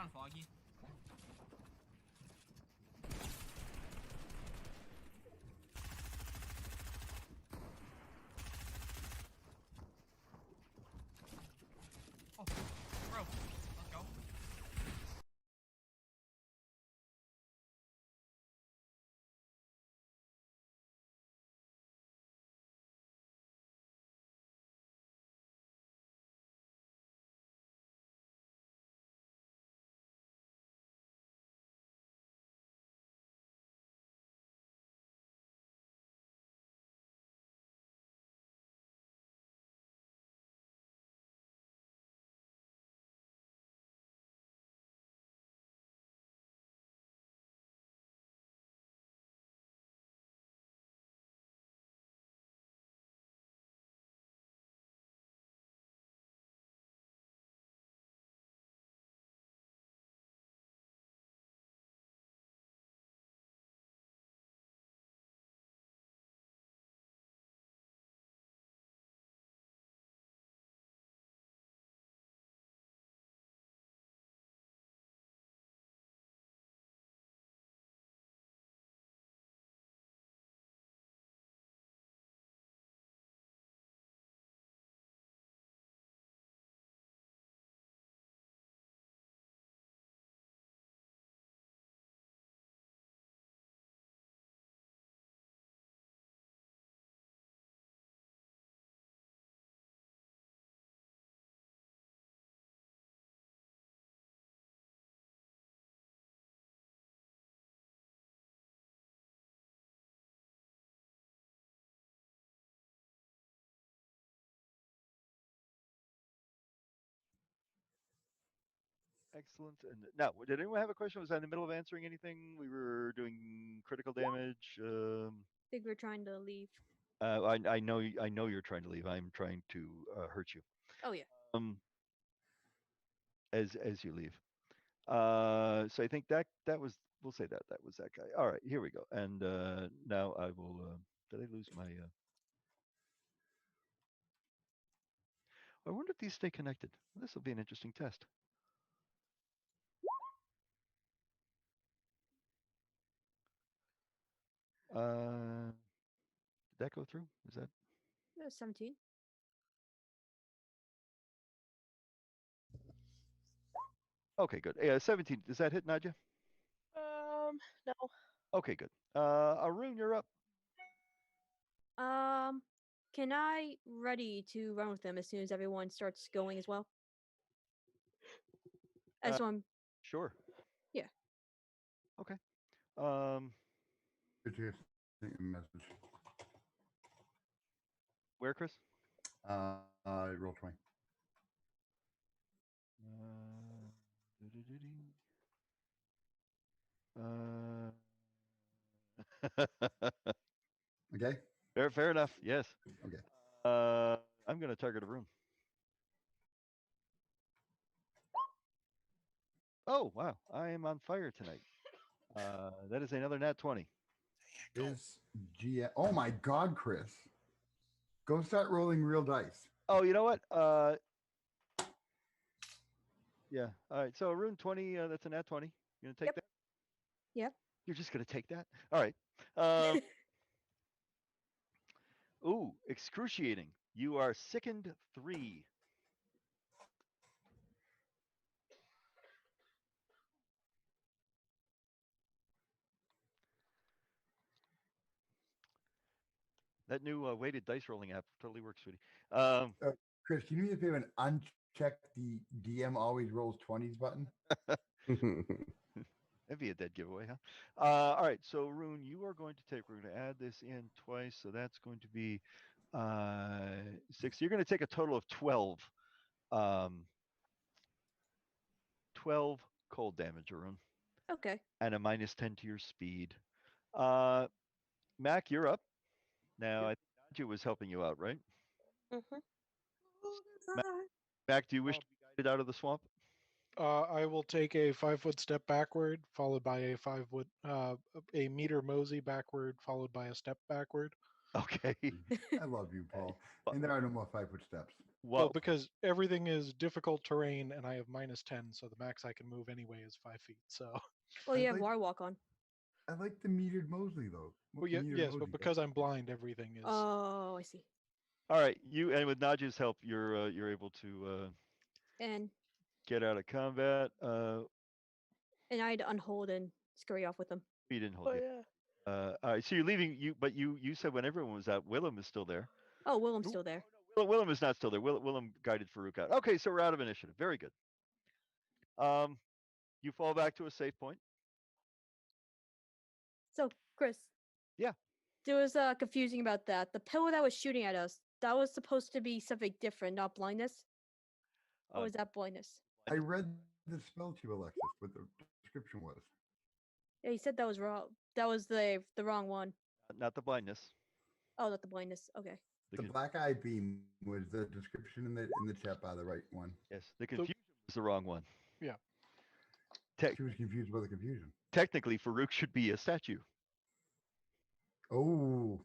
around, Foggy. Oh, bro, let's go. Excellent. And now, did anyone have a question? Was I in the middle of answering anything? We were doing critical damage. Think we're trying to leave. I know I know you're trying to leave. I'm trying to hurt you. Oh yeah. Um, as you leave. So I think that was we'll say that was that guy. All right, here we go. And now I will. Did I lose my? I wonder if these stay connected. This will be an interesting test. Did that go through? Is that 17. okay? Good. Yeah, 17. Does that hit Nadja? No. Okay, good. Arun, you're up. Can I ready to run with them as soon as everyone starts going as well? As one. Sure. Yeah. Okay. Um, Did you send a message? where, Chris? Roll 20. Okay. Fair enough. Yes. Okay. I'm going to target a room. Oh wow! I am on fire tonight. That is another nat 20. Is G? Oh my God, Chris! Go start rolling real dice. Oh, you know what? Yeah. All right. So rune 20. That's a nat 20. You gonna take Yep. that? Yep. You're just gonna take that? All right. Ooh, excruciating. You are sickened 3. That new weighted dice rolling app totally works, sweetie. Chris, can you do me a favor and uncheck the DM always rolls 20s button? That'd be a dead giveaway, huh? All right, so Rune, you are going to take. We're going to add this in twice, so that's going to be 6. You're going to take a total of 12. 12 cold damage, Arun, Okay. and a -10 to your speed. Uh, Mac, you're up. Now, I think Nadja was helping you out, right? Mm-hmm. Mac, do you wish to be guided out of the swamp? I will take a 5-foot step backward, followed by a meter mosey backward, followed by a step backward. Okay. I love you, Paul. And there are no more 5-foot steps. Well, What? because everything is difficult terrain, and I have -10, so the max I can move anyway is 5 feet. So, Well, I you have like- War Walk on. I like the metered Mosley though. well, What yeah, metered yes, Mosley but does. because I'm blind, everything is. Oh, I see. All right, you and with Naja's help, you're able to And get out of combat. I had to unhold and scurry off with them. You didn't hold Oh you. yeah. All right, so you're leaving. But you said when everyone was out, Willem is still there. Oh, Willem's still there. Willem is not still there. Willem guided Farouk out. Okay, so we're out of initiative. Very good. You fall back to a safe point. So, Chris. Yeah. There was confusing about that. The pillar that was shooting at us, that was supposed to be something different, not blindness. Or Uh, was that blindness? I read the spell to you, Alexis, what the description was. Yeah, he said that was wrong. That was the wrong one. Not the blindness. Oh, not the blindness. Okay. The The con- black eye beam was the description in the chat by the right one. yes, the confusion was the wrong one. Yeah. She was confused about the confusion. Technically, Farouk should be a statue, Oh,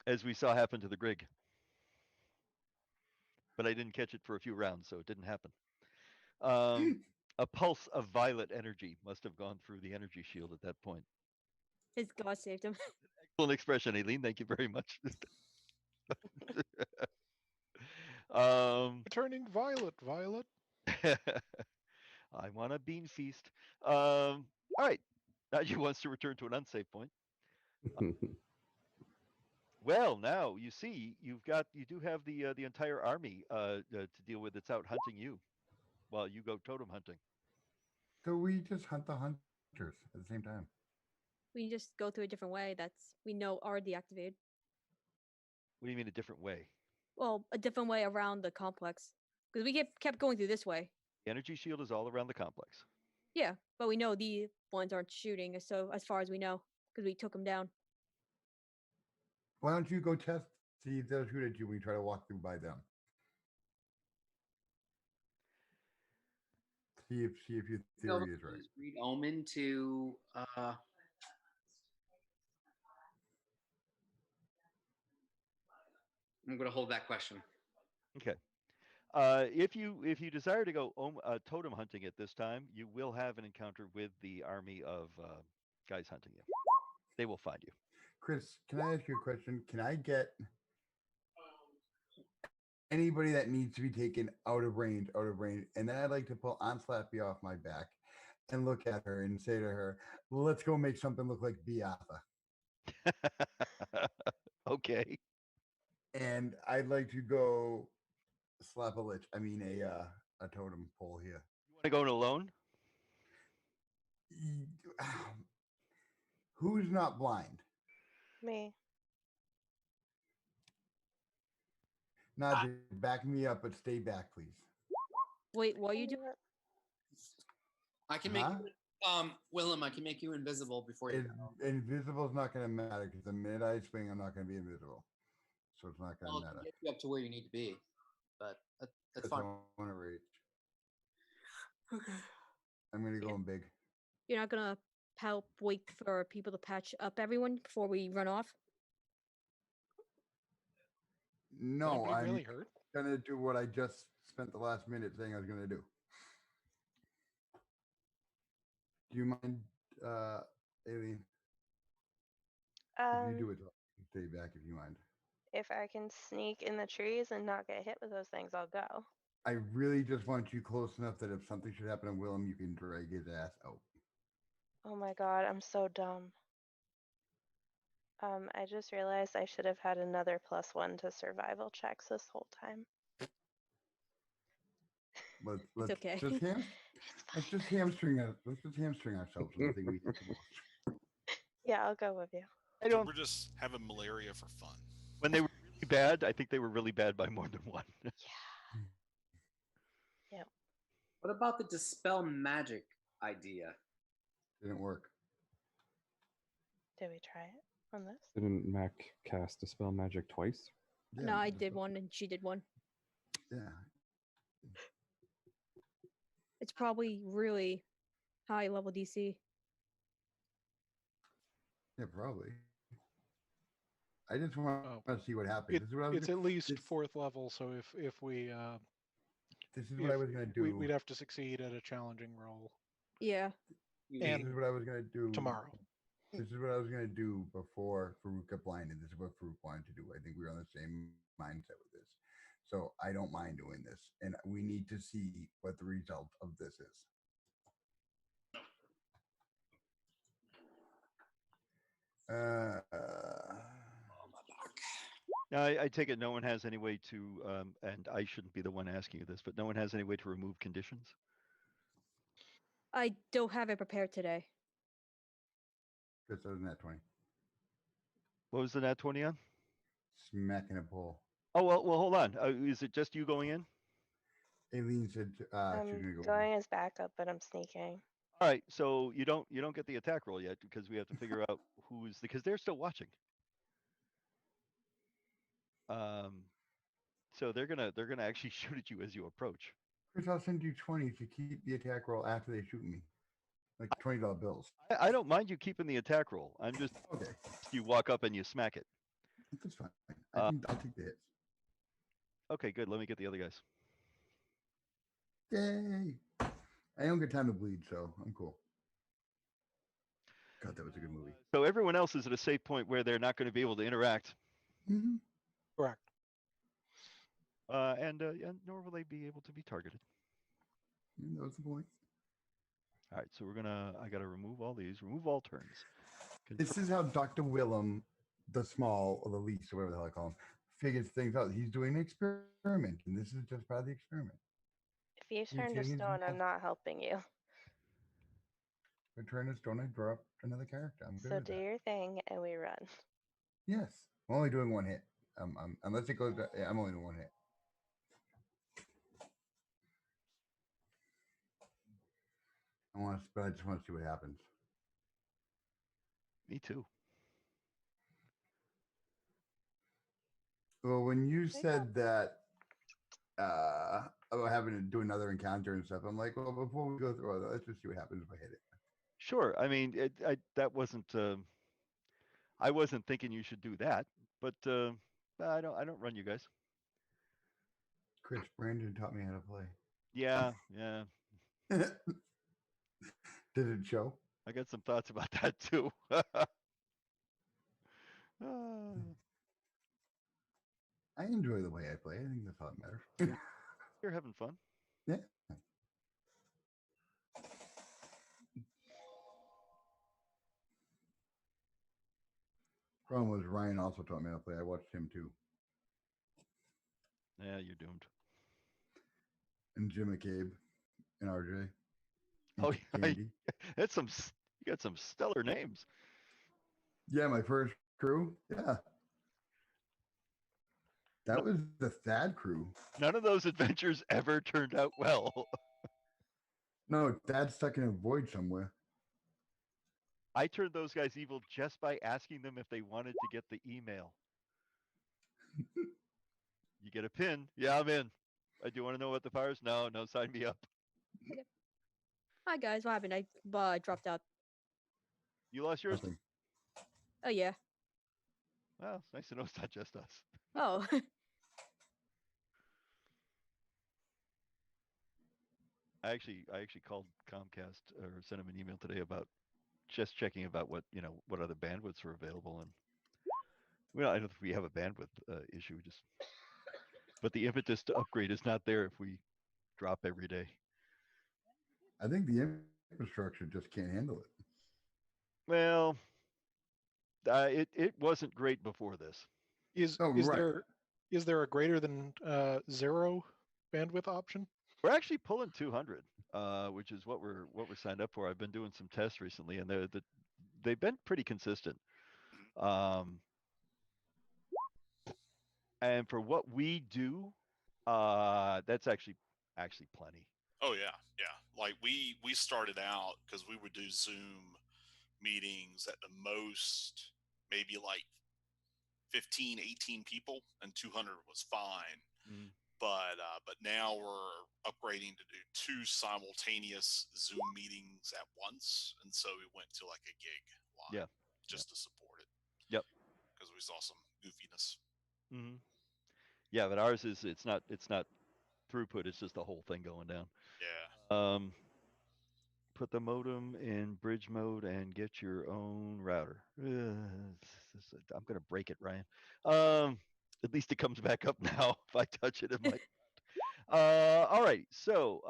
as we saw happen to the Grig. But I didn't catch it for a few rounds, so it didn't happen. A pulse of violet energy must have gone through the energy shield at that point. His God saved him. Excellent expression, Aileen. Thank you very much. um, Turning violet, Violet. I want a bean feast. All right. Naji wants to return to an unsafe point. Well, now you see you do have the entire army to deal with that's out hunting you, while you go totem hunting. so we just hunt the hunters at the same time. We just go through a different way that's we know are deactivated. What do you mean a different way? Well, a different way around the complex. Because we kept going through this way. The energy shield is all around the complex. Yeah, but we know the ones aren't shooting, so as far as we know, because we took them down. Why don't you go test, see if they'll shoot at you when you try to walk through by them? See if your Still theory is right. use Read Omen to I'm going to hold that question. Okay. If you desire to go totem hunting at this time, you will have an encounter with the army of guys hunting you. They will find you. Chris, can I ask you a question? Can I get anybody that needs to be taken out of range, and then I'd like to pull Aunt Slappy off my back and look at her and say to her, let's go make something look like Beatha. Okay. And I'd like to go slap a lich. I mean a totem pole here. You want to go in alone? Who's not blind? Me. Not back me up, but stay back, please. Wait, what are you doing? I can make Huh? Willem, I can make you invisible before you Invisible's not going to matter because the minute I swing, I'm not going to be invisible. So it's not going I'll to matter. get you up to where you need to be. But that's That's fine. all I want to rage. I'm going to go in big. You're not gonna wait for people to patch up everyone before we run off? No, Anybody I'm really hurt? going to do what I just spent the last minute saying I was going to do. Do you mind, Aileen? If you do it, stay back if you mind. If I can sneak in the trees and not get hit with those things, I'll go. I really just want you close enough that if something should happen to Willem, you can drag his ass out. Oh my god, I'm so dumb. I just realized I should have had another +1 to survival checks this whole time. Let's okay. just let's just hamstring ourselves with the thing we hate the most. Yeah, I'll go with you. I don't. We're just having malaria for fun. When they were really bad, I think they were really bad by more than one. What about the dispel magic idea? Didn't work. Did we try it on this? Didn't Mac cast Dispel Magic twice? No, I did one and she did one. Yeah. It's probably really high level DC. Yeah, probably. I just want Oh. to see what happens. This is what I was. It's at least this, 4th level, so if we this is what I was gonna do. we'd have to succeed at a challenging roll Yeah. This and is what I was gonna do tomorrow. This is what I was gonna do before Farouk got blinded. This is what Farouk wanted to do. I think we were on the same mindset with this. So I don't mind doing this, and we need to see what the result of this is. Now, I take it no one has any way to, and I shouldn't be the one asking you this, but no one has any way to remove conditions? I don't have it prepared today. Chris, other than that 20. What was the nat 20 on? Smacking a pole. Oh, well, hold on. Is it just you going in? Aileen said she's I'm gonna go. going as backup, but I'm sneaking. All right, so you don't get the attack roll yet because we have to figure out who's because they're still watching. So they're gonna actually shoot at you as you approach. Chris, I'll send you 20 to keep the attack roll after they shoot me, like $20 bills. I don't mind you keeping the attack roll. I'm just Okay, you walk up and you smack it. that's fine. Uh, I'll take the hits. Okay, good. Let me get the other guys. Yay! I don't get time to bleed, so I'm cool. God, that was a good movie. So everyone else is at a safe point where they're not going to be able to interact, Mm-hmm. Correct. and nor will they be able to be targeted. That was the point. All right, so I gotta remove all these. Remove all turns. This is how Dr. Willem, the small or the least, or whatever the hell I call him, figures things out. He's doing an experiment, and this is just part of the experiment. If you turn to changing stone, I'm stuff. not helping you. I turn this stone, I draw up another character. I'm good So with do that. your thing and we run. Yes, I'm only doing one hit. Unless it goes, yeah, I'm only doing one hit. But I just want to see what happens. Me too. Well, when you you said that about having to do another encounter and stuff, I'm like, well, before we go through all that, let's just see what happens if I hit it. Sure. I mean, that wasn't. I wasn't thinking you should do that, but I don't run you guys. Chris Brandon taught me how to play. Yeah. Did it show? I got some thoughts about that too. I enjoy the way I play. I think that's all that matters. You're having fun. Yeah. Problem was Ryan also taught me how to play. I watched him too. Yeah, you're doomed. And Jim McCabe and RJ. Oh, and yeah, Candy. that's you got some stellar names. Yeah, my first crew. Yeah. That was the Thad crew. None of those adventures ever turned out well. No, Thad's stuck in a void somewhere. I turned those guys evil just by asking them if they wanted to get the email. You get a pin. Yeah, I'm in. Do you want to know what the fire is? No, sign me up. Hi guys, what happened? I dropped out. You lost yours? Nothing. Oh yeah. Well, it's nice to know it's not just us. Oh. I actually called Comcast or sent them an email today about just checking about what other bandwidths are available, and I don't think we have a bandwidth issue. But the impetus to upgrade is not there if we drop every day. I think the infrastructure just can't handle it. Well, it wasn't great before this. Is there a greater than 0 bandwidth option? We're actually pulling 200, which is what we're signed up for. I've been doing some tests recently, and they've been pretty consistent. And for what we do, that's actually plenty. Oh yeah. Like we started out because we would do Zoom meetings at the most, maybe like 15, 18 people, and 200 was fine. Mm. But now we're upgrading to do 2 simultaneous Zoom meetings at once, and so we went to like a gig line, just to support it. Yep. Because we saw some goofiness. Hmm. Yeah, but ours is it's not throughput. It's just the whole thing going down. Yeah. Put the modem in bridge mode and get your own router. I'm gonna break it, Ryan. At least it comes back up now. If I touch it, it might. All right. So,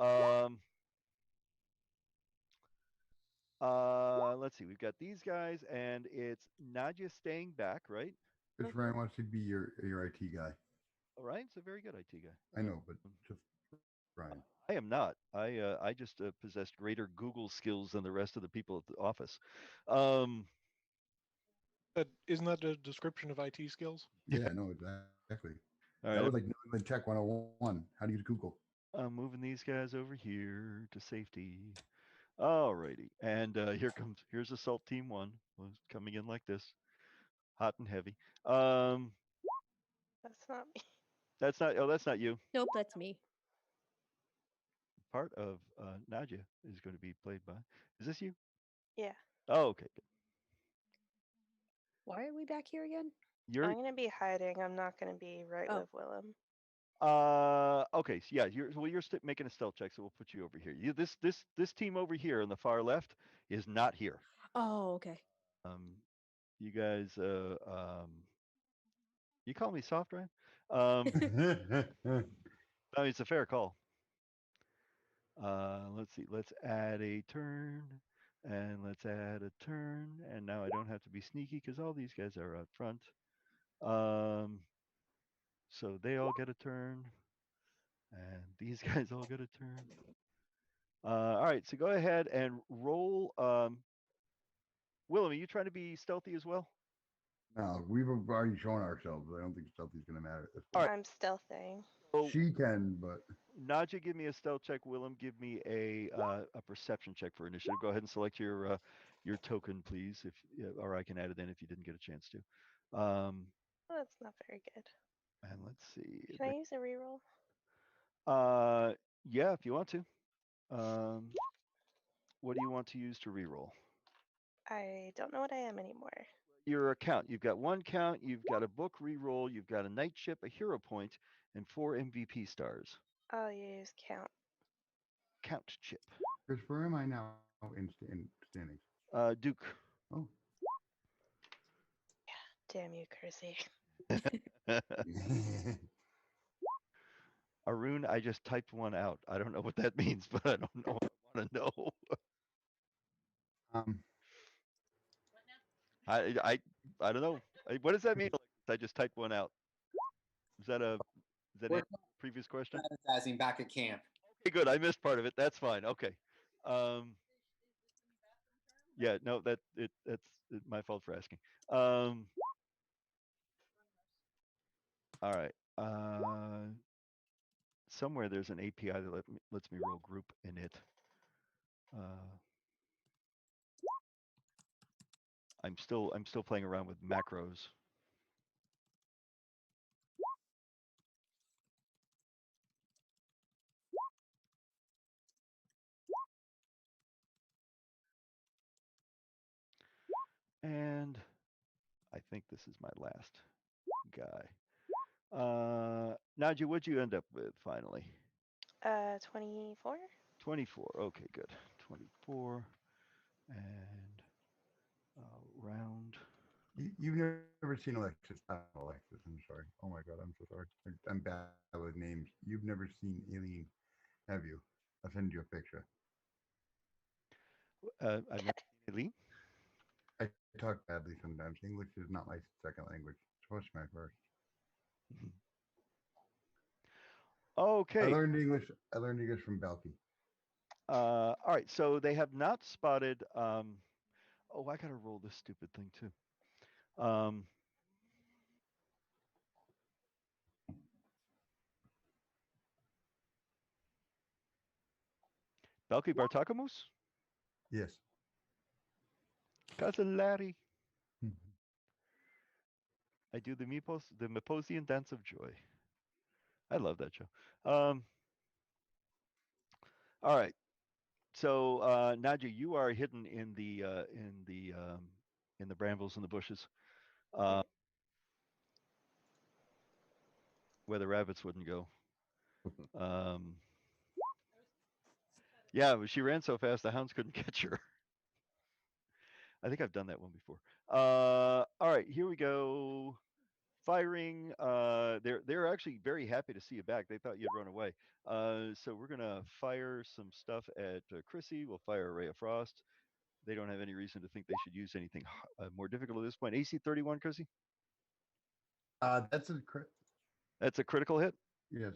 let's see. We've got these guys, and it's Nadia staying back, right? Just Ryan wants to be your IT guy. Ryan's a very good IT guy. I know, but just Ryan. I am not. I just possess greater Google skills than the rest of the people at the office. Isn't that a description of IT skills? Yeah, no, exactly. All That right, was like New England Tech 101. How to use Google. I'm moving these guys over here to safety. Alrighty, and here's Assault Team 1 was coming in like this, hot and heavy. That's not me. That's not you. Nope, that's me. Part of Nadia is going to be played by. Is this you? Yeah. Oh, okay, good. Why are we back here again? You're I'm gonna be hiding. I'm not gonna be right Oh. with Willem. okay. So yeah, you're making a stealth check, so we'll put you over here. This team over here on the far left is not here. Oh, okay. You guys you call me soft, Ryan? I mean, it's a fair call. Let's see. Let's add a turn, and let's add a turn, and now I don't have to be sneaky because all these guys are out front. So they all get a turn, and these guys all get a turn. All right. So go ahead and roll. Willem, are you trying to be stealthy as well? No, we've already shown ourselves. I don't think stealthy's going to matter at this All point. right. I'm stealthing. So She can, but Naja, give me a stealth check. Willem, give me a perception check for initiative. Go ahead and select your token, please, or I can add it in if you didn't get a chance to. Oh, that's not very good. And let's see. Can I use a reroll? Yeah, if you want to. What do you want to use to reroll? I don't know what I am anymore. Your account. You've got 1 count. You've got a book reroll. You've got a night ship, a hero point, and 4 MVP stars. I'll use count. Count chip. Chris, where am I now in standings? Duke. Oh. Damn you, Kersey. Arun, I just typed one out. I don't know what that means, but I don't know. I want to know. I don't know. What does that mean? I just typed one out. Is that a previous question? Strategizing back at camp. Okay, good. I missed part of it. That's fine. Okay. Yeah, no, that's my fault for asking. All right. Somewhere there's an API that lets me roll group in it. I'm still playing around with macros. And I think this is my last guy. Nadia, what'd you end up with finally? 24. 24. Okay, good. 24. And round. You've never seen Alexis. Alexis, I'm sorry. Oh my God, I'm so sorry. I'm bad with names. You've never seen Alien, have you? I'll send you a picture. I've never seen Eileen. I talk badly sometimes. English is not my second language. It's supposed to be my first. Okay. I learned English from Belky. All right. So they have not spotted. Oh, I gotta roll this stupid thing too. Belky Bartakamus? Yes. Cousin Larry. I do the Miposian Dance of Joy. I love that show. All right. So Nadia, you are hidden in the brambles and the bushes. where the rabbits wouldn't go. Yeah, but she ran so fast the hounds couldn't catch her. I think I've done that one before. All right, here we go. Firing. They're actually very happy to see you back. They thought you'd run away. So we're gonna fire some stuff at Chrissy. We'll fire a ray of frost. They don't have any reason to think they should use anything more difficult at this point. AC 31, Chrissy. That's a crit. That's a critical hit. Yes.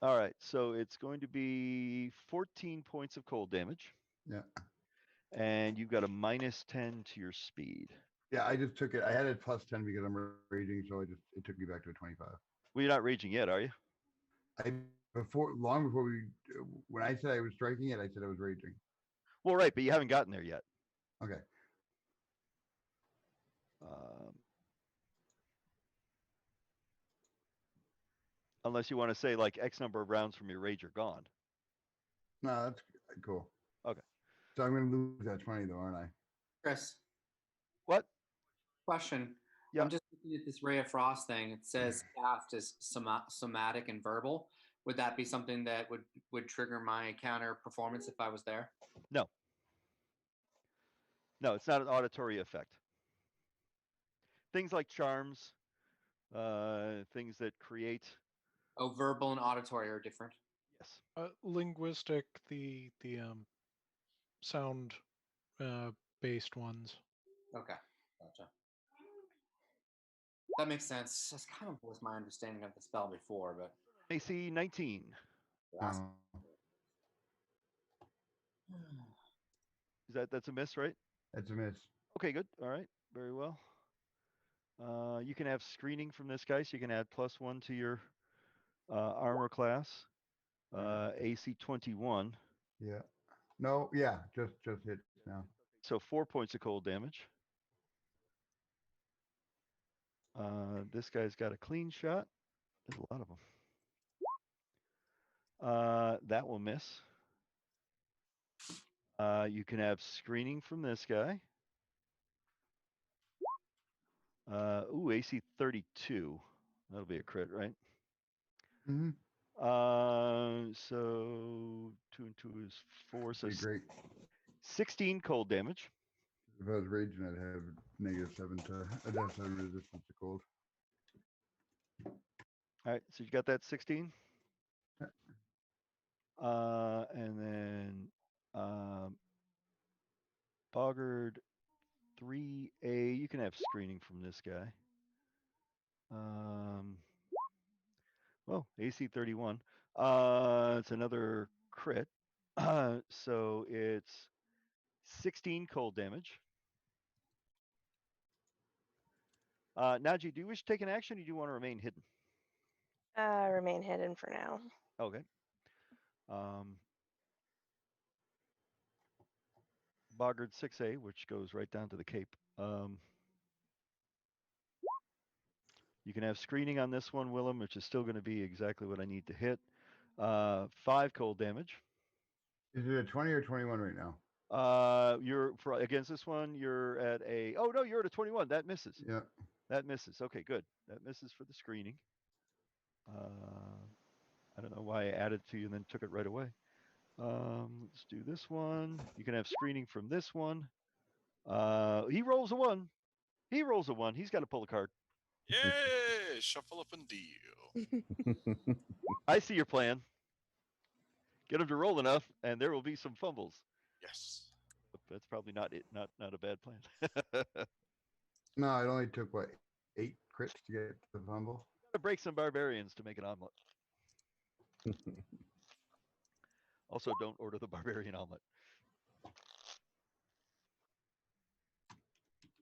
All right, so it's going to be 14 points of cold damage. Yeah. And you've got a -10 to your speed. Yeah, I just took it. I had it +10 because I'm raging, so it took me back to a 25. Well, you're not raging yet, are you? Long before when I said I was striking it, I said I was raging. Well, right, but you haven't gotten there yet. Okay. Unless you want to say like X number of rounds from your rage are gone. No, that's cool. Okay. So I'm going to lose that 20 though, aren't I? Chris, What? question. Yeah. I'm just looking at this Ray of Frost thing. It says cast is somatic and verbal. Would that be something that would trigger my counter performance if I was there? No. No, it's not an auditory effect. Things like charms, things that create. Oh, verbal and auditory are different. Yes. Linguistic, the sound based ones. Okay, gotcha. That makes sense. That's kind of was my understanding of the spell before, but AC 19. last. That's a miss, right? That's a miss. Okay, good. All right, very well. You can have screening from this guy, so you can add +1 to your armor class. AC 21. Yeah. No, yeah, just hit now. So 4 points of cold damage. This guy's got a clean shot. There's a lot of them. That will miss. You can have screening from this guy. AC 32. That'll be a crit, right? Mm-hmm. So 2 and 2 is 4. So Great. 16 cold damage. If I was raging, I'd have -7 to resistance to cold. All right, so you got that 16. Yeah. And then Boggard 3A. You can have screening from this guy. Well, AC 31. It's another crit. So it's 16 cold damage. Naji, do you wish to take an action or do you want to remain hidden? Remain hidden for now. Okay. Boggard 6A, which goes right down to the cape. You can have screening on this one, Willem, which is still going to be exactly what I need to hit. 5 cold damage. Is it a 20 or 21 right now? You're against this one. You're at a. Oh no, you're at a 21. That misses. Yeah. That misses. Okay, good. That misses for the screening. I don't know why I added to you and then took it right away. Let's do this one. You can have screening from this one. He rolls a 1. He rolls a 1. He's got to pull a card. Yay! Shuffle up and deal. I see your plan. Get him to roll enough, and there will be some fumbles. Yes. But that's probably not it. Not a bad plan. No, it only took what 8 crits to get the fumble. Gotta break some barbarians to make an omelet. Also, don't order the barbarian omelet.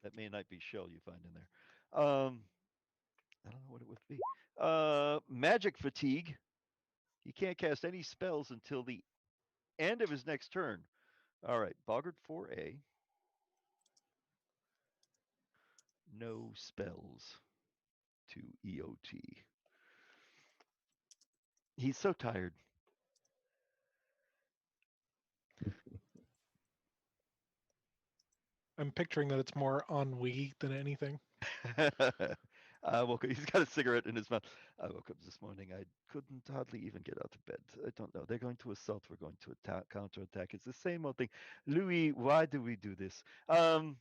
That may not be shell you find in there. I don't know what it would be. Magic fatigue. He can't cast any spells until the end of his next turn. All right, Boggart 4A. No spells to EOT. He's so tired. I'm picturing that it's more ennui than anything. I woke up, he's got a cigarette in his mouth. I woke up this morning. I couldn't hardly even get out of bed. I don't know. They're going to assault. We're going to attack, counterattack. It's the same old thing. Louis, why do we do this? And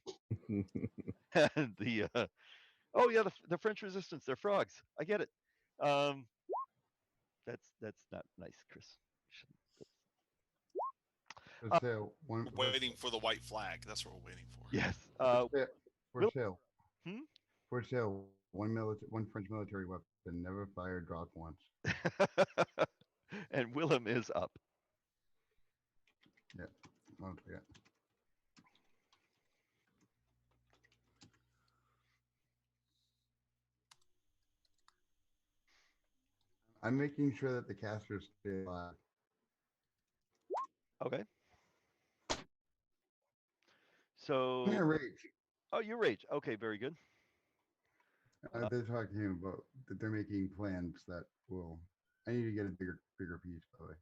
oh yeah, the French resistance. They're frogs. I get it. Um, that's not nice, Chris. Shouldn't- For Uh, sale. One We're waiting for the white flag. That's what we're waiting for. Yes. for sale. For Will- sale. Hmm? For sale. One French military weapon never fired, dropped once. And Willem is up. Yeah. I'll forget. I'm making sure that the casters stay alive. Okay. I'm So, gonna rage. oh, you rage. Okay, very good. They're talking about that they're making plans that will. I need to get a bigger piece, by the way.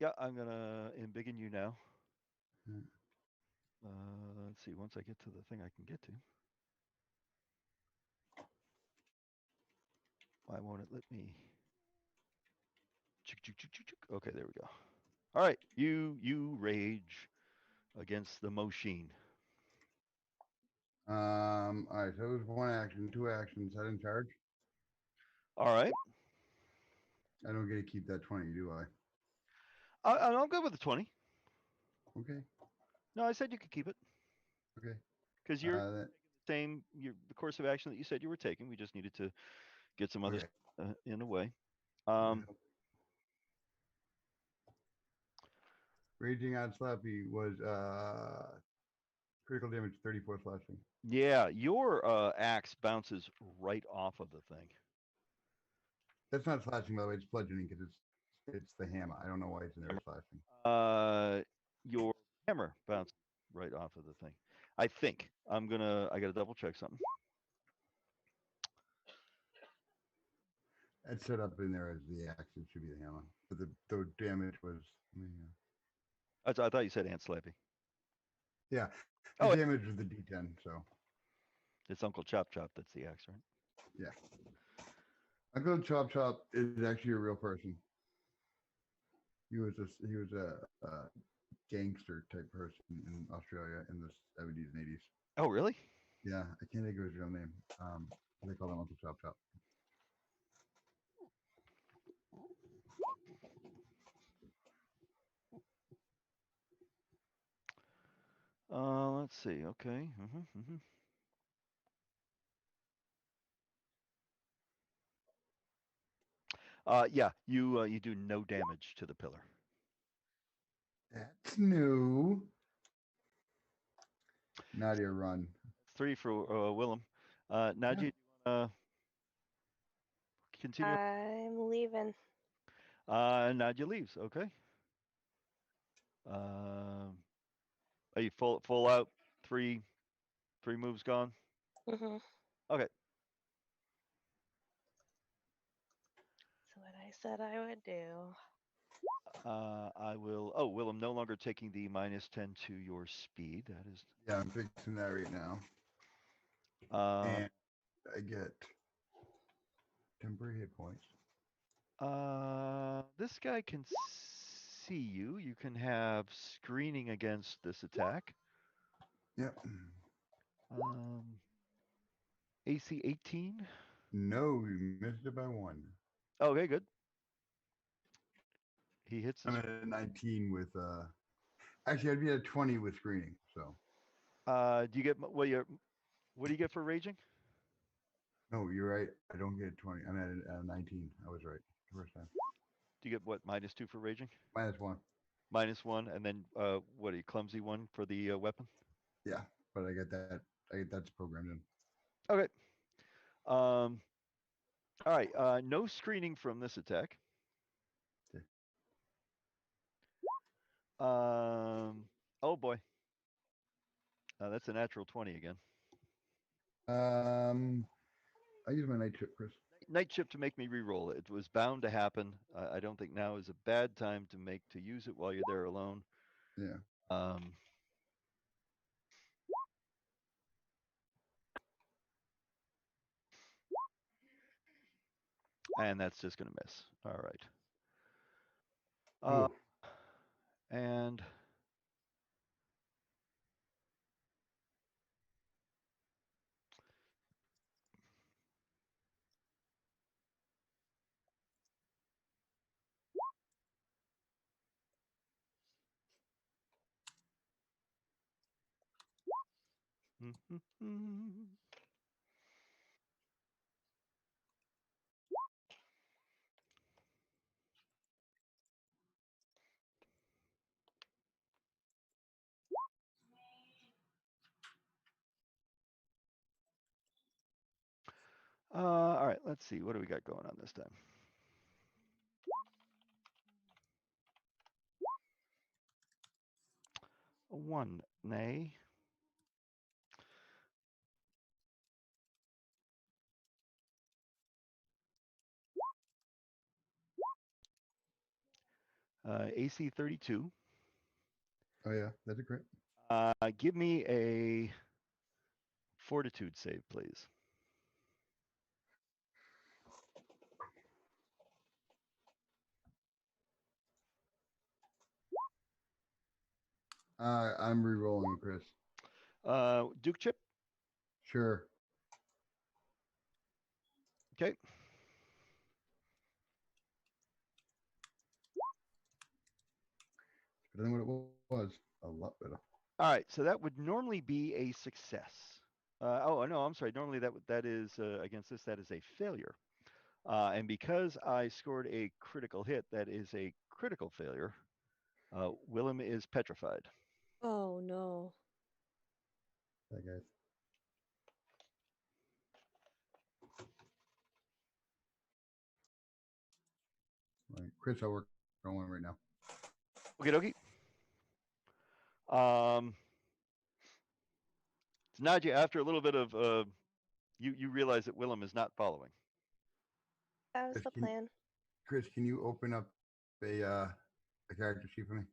Yeah, I'm gonna embiggen you now. Hmm. Let's see. Once I get to the thing I can get to, why won't it let me? Okay, there we go. All right, you rage against the machine. All right. So it was one action, two actions. Head in charge. All right, I don't get to keep that 20, do I? I'm good with the 20. Okay. No, I said you could keep it Okay. because you're That, the course of action that you said you were taking. We just needed to get some others okay. in a way. Raging on Slappy was critical damage 34 slashing. Yeah, your axe bounces right off of the thing. That's not slashing, by the way. It's bludgeoning because it's the hammer. I don't know why it's in there slashing. Your hammer bounces right off of the thing. I think I gotta double check something. It's set up in there as the axe. It should be the hammer, but the damage was. I thought you said Aunt Slappy. Yeah, the Oh, damage was the D10. So it's Uncle Chop Chop. That's the axe, right? yeah, Uncle Chop Chop is actually a real person. He was a gangster type person in Australia in the 70s and 80s. Oh, really? Yeah, I can't think of his real name. They call him Uncle Chop Chop. Let's see. Okay. Yeah, you do no damage to the pillar. That's new. Nadia, run. 3 for Willem. Nadia, continue. I'm leaving. Nadia leaves. Okay. Are you full out? Three moves gone. Hmm. Okay. That's what I said I would do. I will. Oh, Willem, no longer taking the -10 to your speed. That is. Yeah, I'm fixing that right now. And I get temporary hit points. This guy can see you. You can have screening against this attack. Yep. AC 18. No, you missed it by 1. Okay, good. He hits. I'm at a 19 with. Actually, I'd be at a 20 with screening. So. Do you get what do you get for raging? No, you're right. I don't get 20. I'm at a 19. I was right the first time. Do you get what -2 for raging? -1. -1, and then what are you clumsy 1 for the weapon? Yeah, but I get that. That's programmed in. Okay. All right. No screening from this attack. Okay. Oh boy. That's a natural 20 again. I use my night chip, Chris. Night chip to make me re-roll it. It was bound to happen. I don't think now is a bad time to use it while you're there alone. Yeah. And that's just going to miss. All right. Ooh. And all right, let's see. What do we got going on this time? A 1, nay. AC 32. Oh yeah, that's a crit. Give me a fortitude save, please. I'm re-rolling, Chris. Duke chip. Sure. Okay. Better than what it was. A lot better. All right. So that would normally be a success. Oh no, I'm sorry. Normally that is against this. That is a failure. And because I scored a critical hit, that is a critical failure. Willem is petrified. Oh no. That guy. Right. Chris, I'll work on one right now. Okay, dokie. So Nadia, after a little bit of you realize that Willem is not following. That was Chris, the plan. Chris, can you open up a character sheet for me?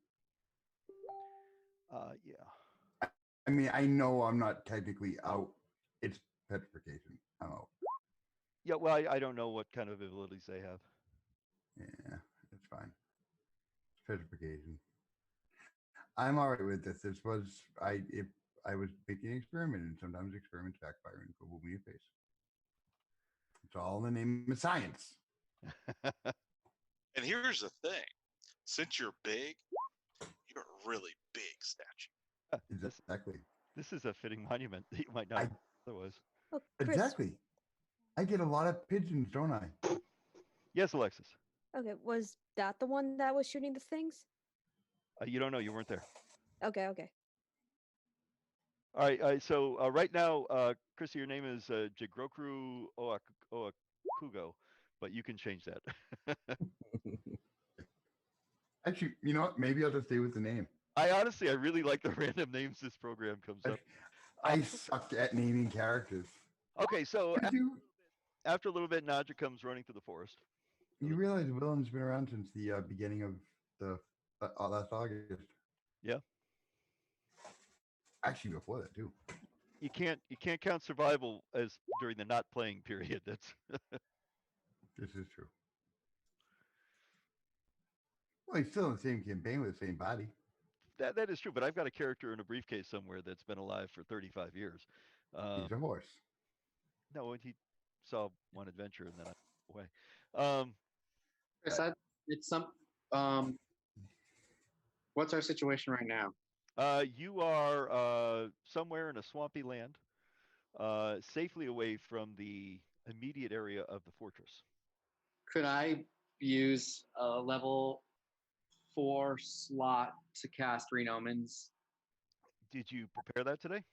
Yeah. I mean, I know I'm not technically out. It's petrification. I'm out. Yeah, well, I don't know what kind of abilities they have. Yeah, it's fine. It's petrification. I'm all right with this. This was if I was making an experiment, and sometimes experiments backfire and go boom in your face. It's all in the name of science. And here's the thing: since you're big, you're a really big statue. Exactly. This is a fitting monument that you might not have otherwise. Oh, Chris. Exactly. I get a lot of pigeons, don't I? Yes, Alexis. Okay, was that the one that was shooting the things? You don't know. You weren't there. Okay, okay. All right. So right now, Chrissy, your name is Jigrokru Oakugo, but you can change that. Actually, you know what? Maybe I'll just stay with the name. I really like the random names this program comes up. I suck at naming characters. Okay, so after a little bit, Nadja comes running through the forest. You realize Willem's been around since the beginning of the last August. Yeah. Actually, before that too. You can't count survival as during the not playing period. That's This is true. Well, he's still in the same campaign with the same body. That is true, but I've got a character in a briefcase somewhere that's been alive for 35 years. He's a horse. No, he saw one adventure and then I away. Chris, it's some. What's our situation right now? You are somewhere in a swampy land, safely away from the immediate area of the fortress. Could I use a level 4 slot to cast Green Omens? Did you prepare that today?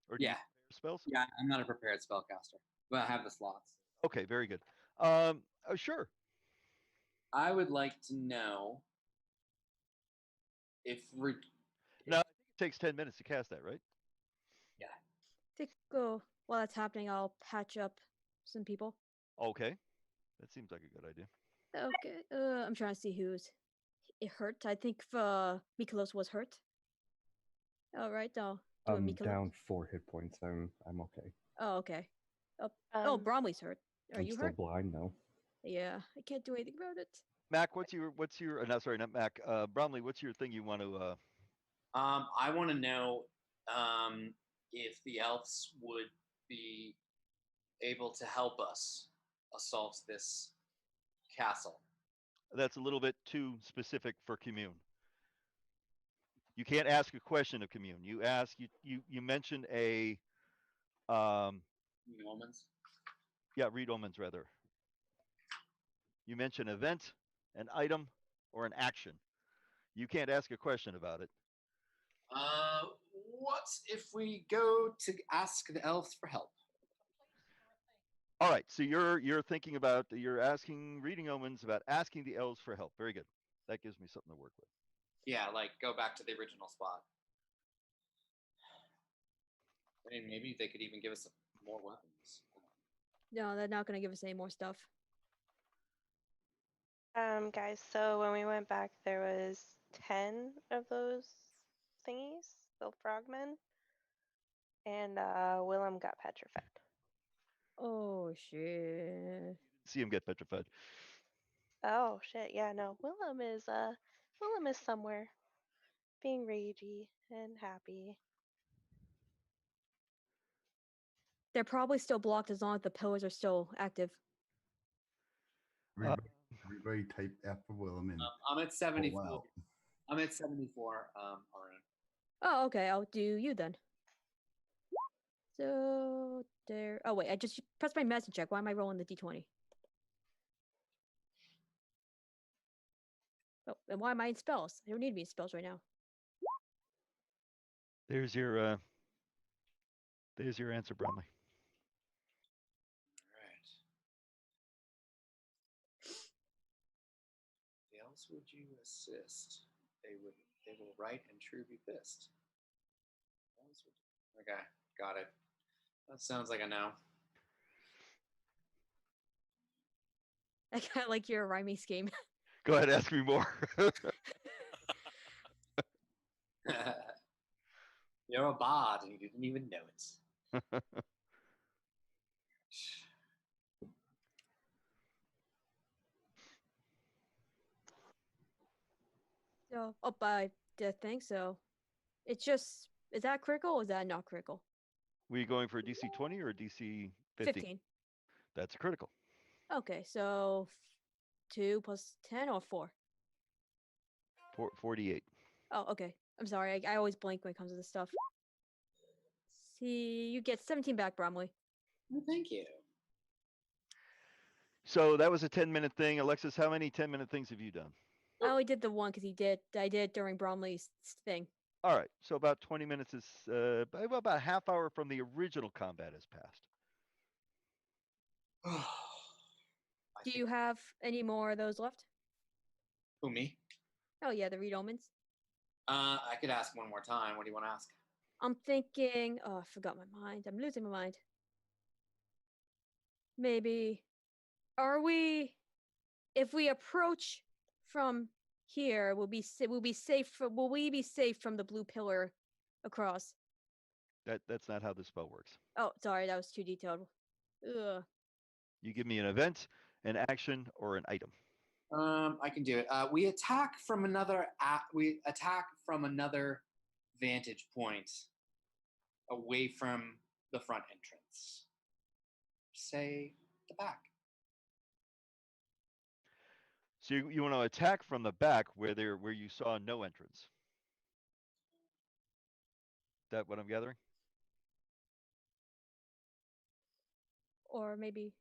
Or did you prepare spells? Yeah, I'm not a prepared spellcaster, but I have the slots. Okay, very good. Sure. I would like to know if No, I think it takes 10 minutes to cast that, right? Yeah. While that's happening, I'll patch up some people. Okay. That seems like a good idea. Okay. I'm trying to see who's it hurt. I think Mikolos was hurt. All right. I'll do I'm Mikolos. down 4 hit points. I'm okay. Oh, okay. Oh, Bromley's hurt. Are I'm you still hurt? blind though. Yeah, I can't do anything about it. Mac, what's your? No, sorry, not Mac. Bromley, what's your thing you want to? I want to know if the elves would be able to help us assault this castle. That's a little bit too specific for commune. You can't ask a question of commune. You ask you mentioned a Omens. yeah, read omens rather. You mention event, an item, or an action. You can't ask a question about it. What if we go to ask the elves for help? All right, so you're thinking about you're asking reading omens about asking the elves for help. Very good. That gives me something to work with. Yeah, like go back to the original spot. I mean, maybe they could even give us more weapons. No, they're not gonna give us any more stuff. Guys, so when we went back, there was 10 of those thingies, the frogmen, and Willem got petrified. Oh shit. See him get petrified. Oh shit, yeah, no. Willem is somewhere being ragey and happy. They're probably still blocked as long as the pillars are still active. Everybody type F for Willem and I'm at 74. wow. I'm at 74. Arun. Oh, okay. I'll do you then. So there. Oh wait, I just pressed my message check. Why am I rolling the d20? Oh, and why am I in spells? I don't need to be in spells right now. There's your answer, Bromley. All right. The elves would you assist? They will right and true be pissed. Okay, got it. That sounds like a no. I kind of like your rhyming scheme. Go ahead, ask me more. You're a bard and you didn't even know it. So, oh, I think so. It's just, is that critical or is that not critical? We going for a DC 20 or a DC 15? 15. That's critical. Okay, so 2 plus 10 or 4? 48. Oh, okay. I'm sorry. I always blank when it comes to this stuff. See, you get 17 back, Bromley. Well, thank you. So that was a 10-minute thing. Alexis, how many 10-minute things have you done? I only did the one because I did it during Bromley's thing. All right, so about 20 minutes is about a half hour from the original combat has passed. Do you have any more of those left? Who, me? Oh yeah, the read omens. I could ask one more time. What do you want to ask? I'm thinking. Oh, I forgot my mind. I'm losing my mind. Maybe, are we? If we approach from here, will we be safe? Will we be safe from the blue pillar across? That's not how the spell works. Oh, sorry, that was too detailed. Ugh. You give me an event, an action, or an item. I can do it. We attack from another. We attack from another vantage point, away from the front entrance. Say the back. So you want to attack from the back where you saw no entrance. That what I'm gathering? Or maybe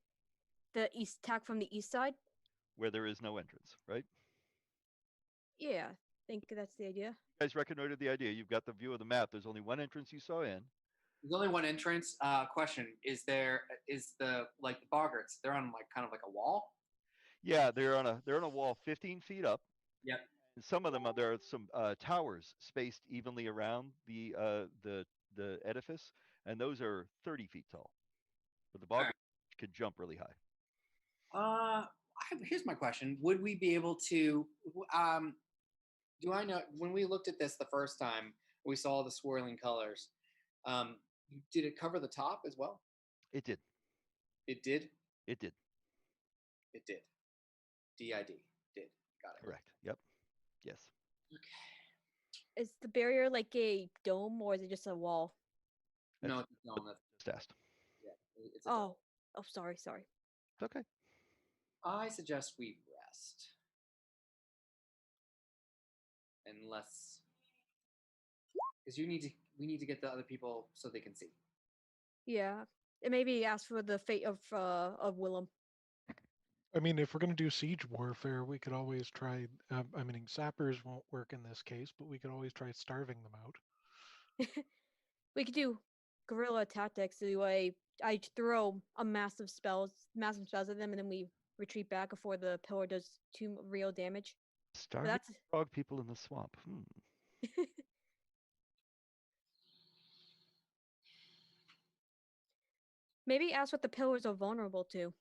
the east attack from the east side. Where there is no entrance, right? Yeah, I think that's the idea. You guys reconnoitered the idea. You've got the view of the map. There's only one entrance you saw in. There's only one entrance. Question: is the boggarts? They're on like kind of like a wall. Yeah, they're on a wall 15 feet up. Yep. And some of them there are some towers spaced evenly around the edifice, and those are 30 feet tall. But the boggart could jump really high. Here's my question: would we be able to? Do I know when we looked at this the first time? We saw the swirling colors. Did it cover the top as well? It did. It did. It did. It did. DID. Did. Got it. Correct. Yep. Yes. Okay. Is the barrier like a dome or is it just a wall? No, it's no, that's Just asked. yeah. It's a dome. Oh, sorry. It's okay. I suggest we rest. Unless because we need to get the other people so they can see. Yeah. And maybe ask for the fate of Willem. I mean, if we're going to do siege warfare, we could always try. I mean, sappers won't work in this case, but we could always try starving them out. We could do guerrilla tactics. I throw a massive spells at them, and then we retreat back before the pillar does too real damage. But Starving that's frog people in the swamp. maybe ask what the pillars are vulnerable to.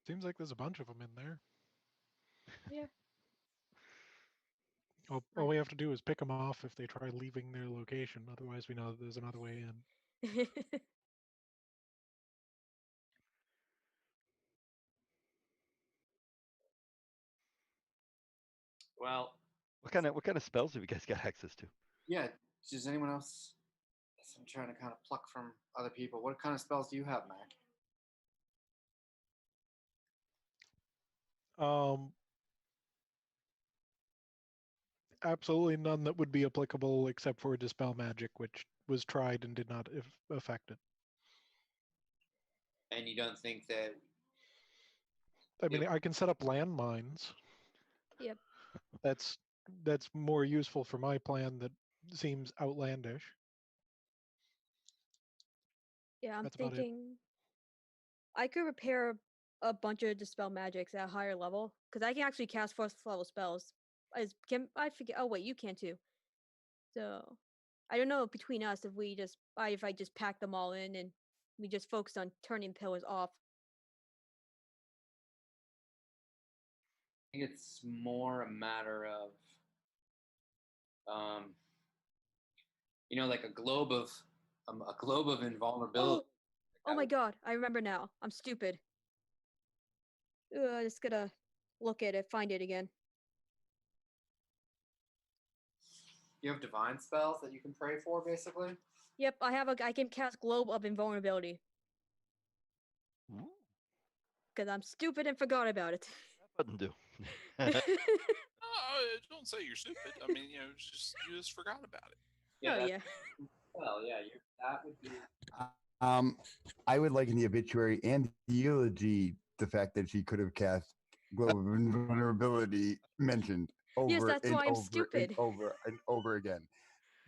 Seems like there's a bunch of them in there. Yeah. All we have to do is pick them off if they try leaving their location. Otherwise, we know that there's another way in. Well, What kind of spells have you guys got access to? yeah. Does anyone else? I'm trying to kind of pluck from other people. What kind of spells do you have, Mac? Absolutely none that would be applicable except for Dispel Magic, which was tried and did not affect it. And you don't think that? I mean, I can set up landmines. Yep. That's more useful for my plan that seems outlandish. Yeah, I'm That's about it. thinking I could repair a bunch of dispel magics at a higher level because I can actually cast first level spells. I forget? Oh wait, you can too. So I don't know between us if I just pack them all in and we just focus on turning pillars off. I think it's more a matter of, like a globe of invulnerability. Oh my god, I remember now. I'm stupid. Just gotta look at it, find it again. You have divine spells that you can pray for, basically. Yep, I can cast Globe of Invulnerability. Because I'm stupid and forgot about it. That wouldn't do. Don't say you're stupid. I mean, you just forgot about it. Yeah, oh yeah. Well, yeah, that would be. I would like in the obituary and the eulogy the fact that she could have cast Globe of Invulnerability mentioned over Yes, that's and why I'm over stupid. and over and over again.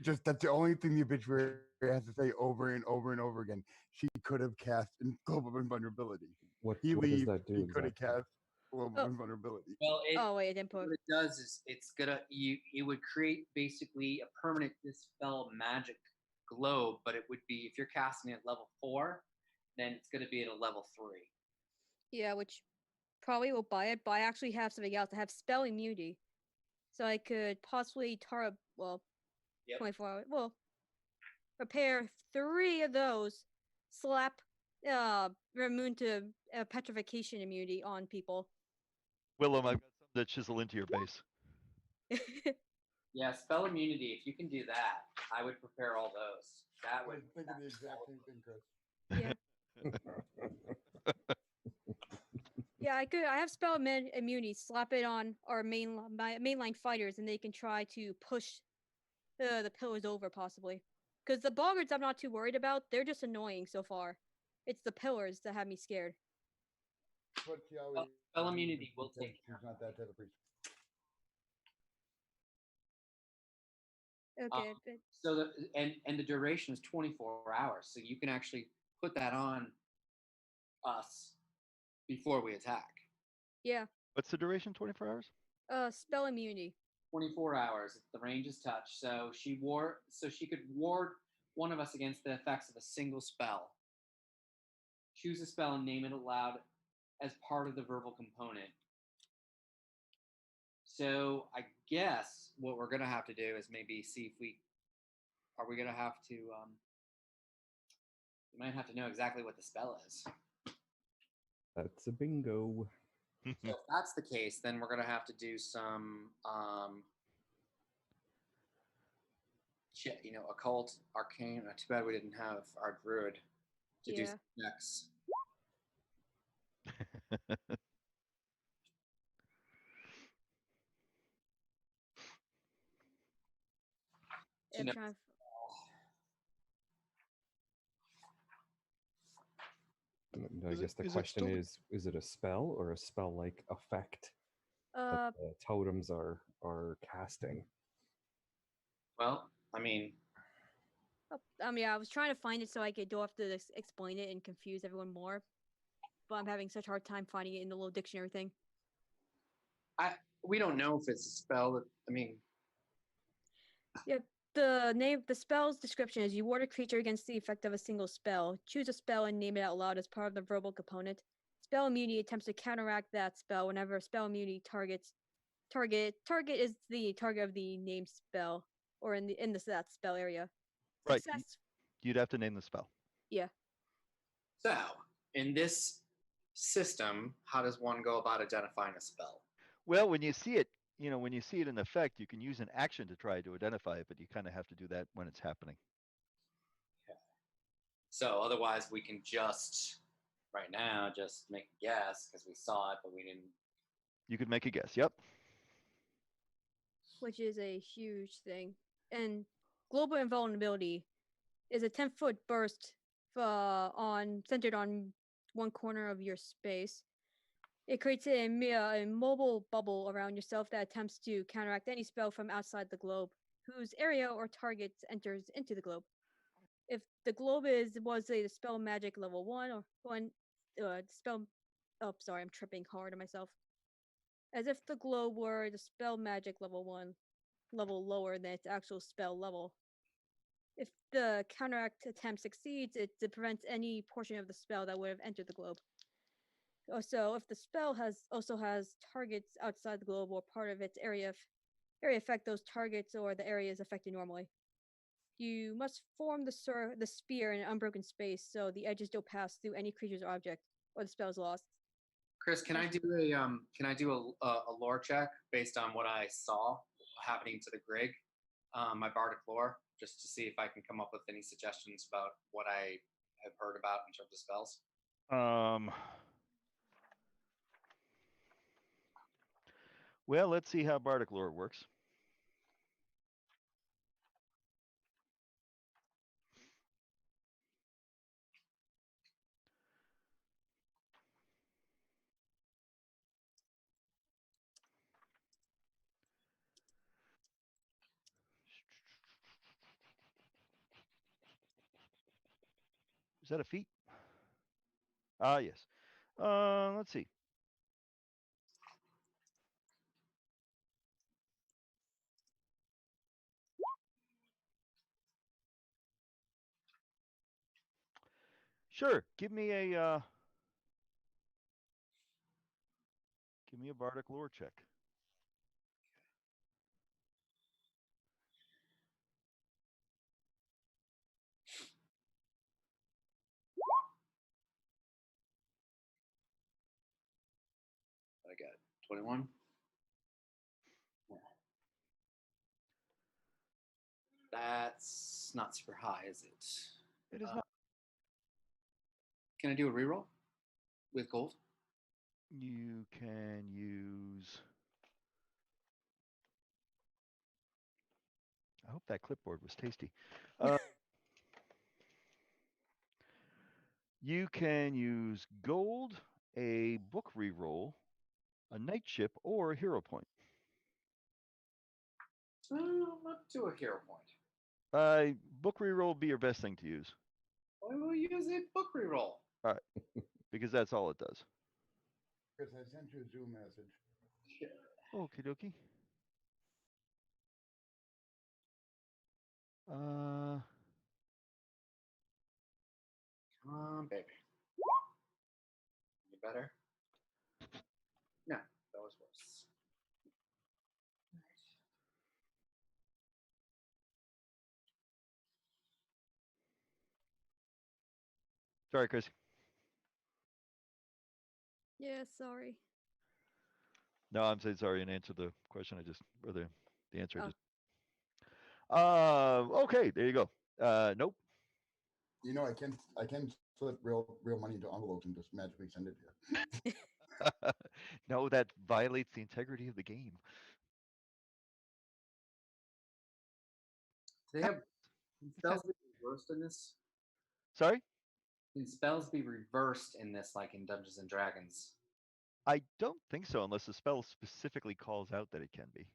Just that's the only thing the obituary has to say over and over and over again. She could have cast Globe of Invulnerability. What He does leave. that do He could have exactly? cast Globe of Invulnerability. Well, Oh wait, I didn't put. what it does is it's gonna it would create basically a permanent dispel magic globe, but it would be if you're casting it at level 4, then it's gonna be at a level 3. Yeah, which probably will buy it, but I actually have something else. I have spell immunity. So I could possibly 24 hours. Well, repair 3 of those, slap Ramoon to petrification immunity on people. Willem, I've got something to chisel into your base. Yeah, spell immunity. If you can do that, I would prepare all those. That I would. was thinking the exact same thing, Chris. Yeah. Yeah, I have spell immunity. Slap it on our mainline fighters, and they can try to push the pillars over, possibly. Because the boggards, I'm not too worried about. They're just annoying so far. It's the pillars that have me scared. But she always Spell immunity will because take she's not that type of priest. Okay. So the the duration is 24 hours, so you can actually put that on us before we attack. Yeah. What's the duration? 24 hours? Spell immunity. 24 hours if the range is touched. So she could ward one of us against the effects of a single spell. Choose a spell and name it aloud as part of the verbal component. So I guess what we're gonna have to do is maybe see if we're gonna have to we might have to know exactly what the spell is. That's a bingo. So if that's the case, then we're gonna have to do some shit, occult, arcane. Too bad we didn't have our druid to do Yeah. some checks. To I'm know- trying. I Is it- guess the is it question still the- is it a spell or a spell-like effect that the totems are casting? Well, I mean, I was trying to find it so I could do have to explain it and confuse everyone more, but I'm having such a hard time finding it in the little dictionary thing. we don't know if it's a spell. I mean, The spell's description is: you ward a creature against the effect of a single spell. Choose a spell and name it out loud as part of the verbal component. Spell immunity attempts to counteract that spell whenever spell immunity target is the target of the named spell or in that spell area. Right. Success. You'd have to name the spell. so in this system, how does one go about identifying a spell? Well, when you see it, when you see it in effect, you can use an action to try to identify it, but you kind of have to do that when it's happening. So otherwise, we can just right now just make a guess because we saw it, but we didn't. You could make a guess. Yep. Which is a huge thing. And global invulnerability is a 10-foot burst centered on one corner of your space. It creates a mobile bubble around yourself that attempts to counteract any spell from outside the globe, whose area or target enters into the globe. If the globe was a spell magic level 1 or 1 spell. Oh, sorry, I'm tripping hard on myself. As if the globe were the spell magic level 1, level lower than its actual spell level. If the counteract attempt succeeds, it prevents any portion of the spell that would have entered the globe. Also, if the spell also has targets outside the globe or part of its area affect those targets or the areas affected normally. You must form the spear in an unbroken space so the edges don't pass through any creature's object, or the spell is lost. Chris, can I do a lore check based on what I saw happening to the Grig, my bardic lore, just to see if I can come up with any suggestions about what I have heard about in terms of spells? Well, let's see how bardic lore works. Is that a feat? Ah, yes. Let's see. Sure. Give me a bardic lore check. I got 21. That's not super high, is it? It is not. Can I do a reroll with gold? You can use. I hope that clipboard was tasty. You can use gold, a book reroll, a night ship, or a hero point. Let's do a hero point. Book reroll would be your best thing to use. I will use a book reroll. All right, because that's all it does. Chris, I sent you a Zoom message. Okie dokie. Come on, baby. Any better? No, that was worse. Sorry, Chris. Yeah, sorry. No, I'm saying sorry. In answer to the question, I just or the answer I Oh. just. Okay, there you go. Nope. You know, I can slip real money into envelopes and just magically send it to you. No, that violates the integrity of the game. Do they have can spells be reversed in this? Sorry, Can spells be reversed in this, like in Dungeons and Dragons? I don't think so, unless the spell specifically calls out that it can be.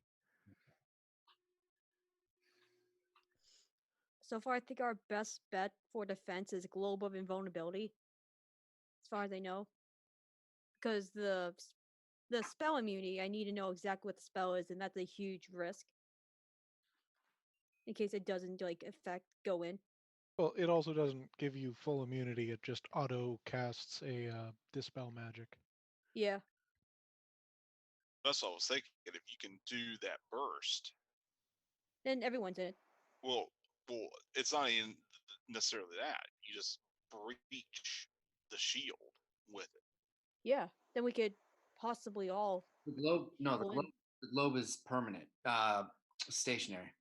So far, I think our best bet for defense is Globe of Invulnerability, as far as I know. Because the spell immunity, I need to know exactly what the spell is, and that's a huge risk. In case it doesn't like go in. Well, it also doesn't give you full immunity. It just auto casts a dispel magic. Yeah. That's what I was thinking. If you can do that burst, Then everyone's in it. well, it's not even necessarily that. You just breach the shield with it. Yeah. Then we could possibly all. The globe, no, go in. the globe is permanent, stationary.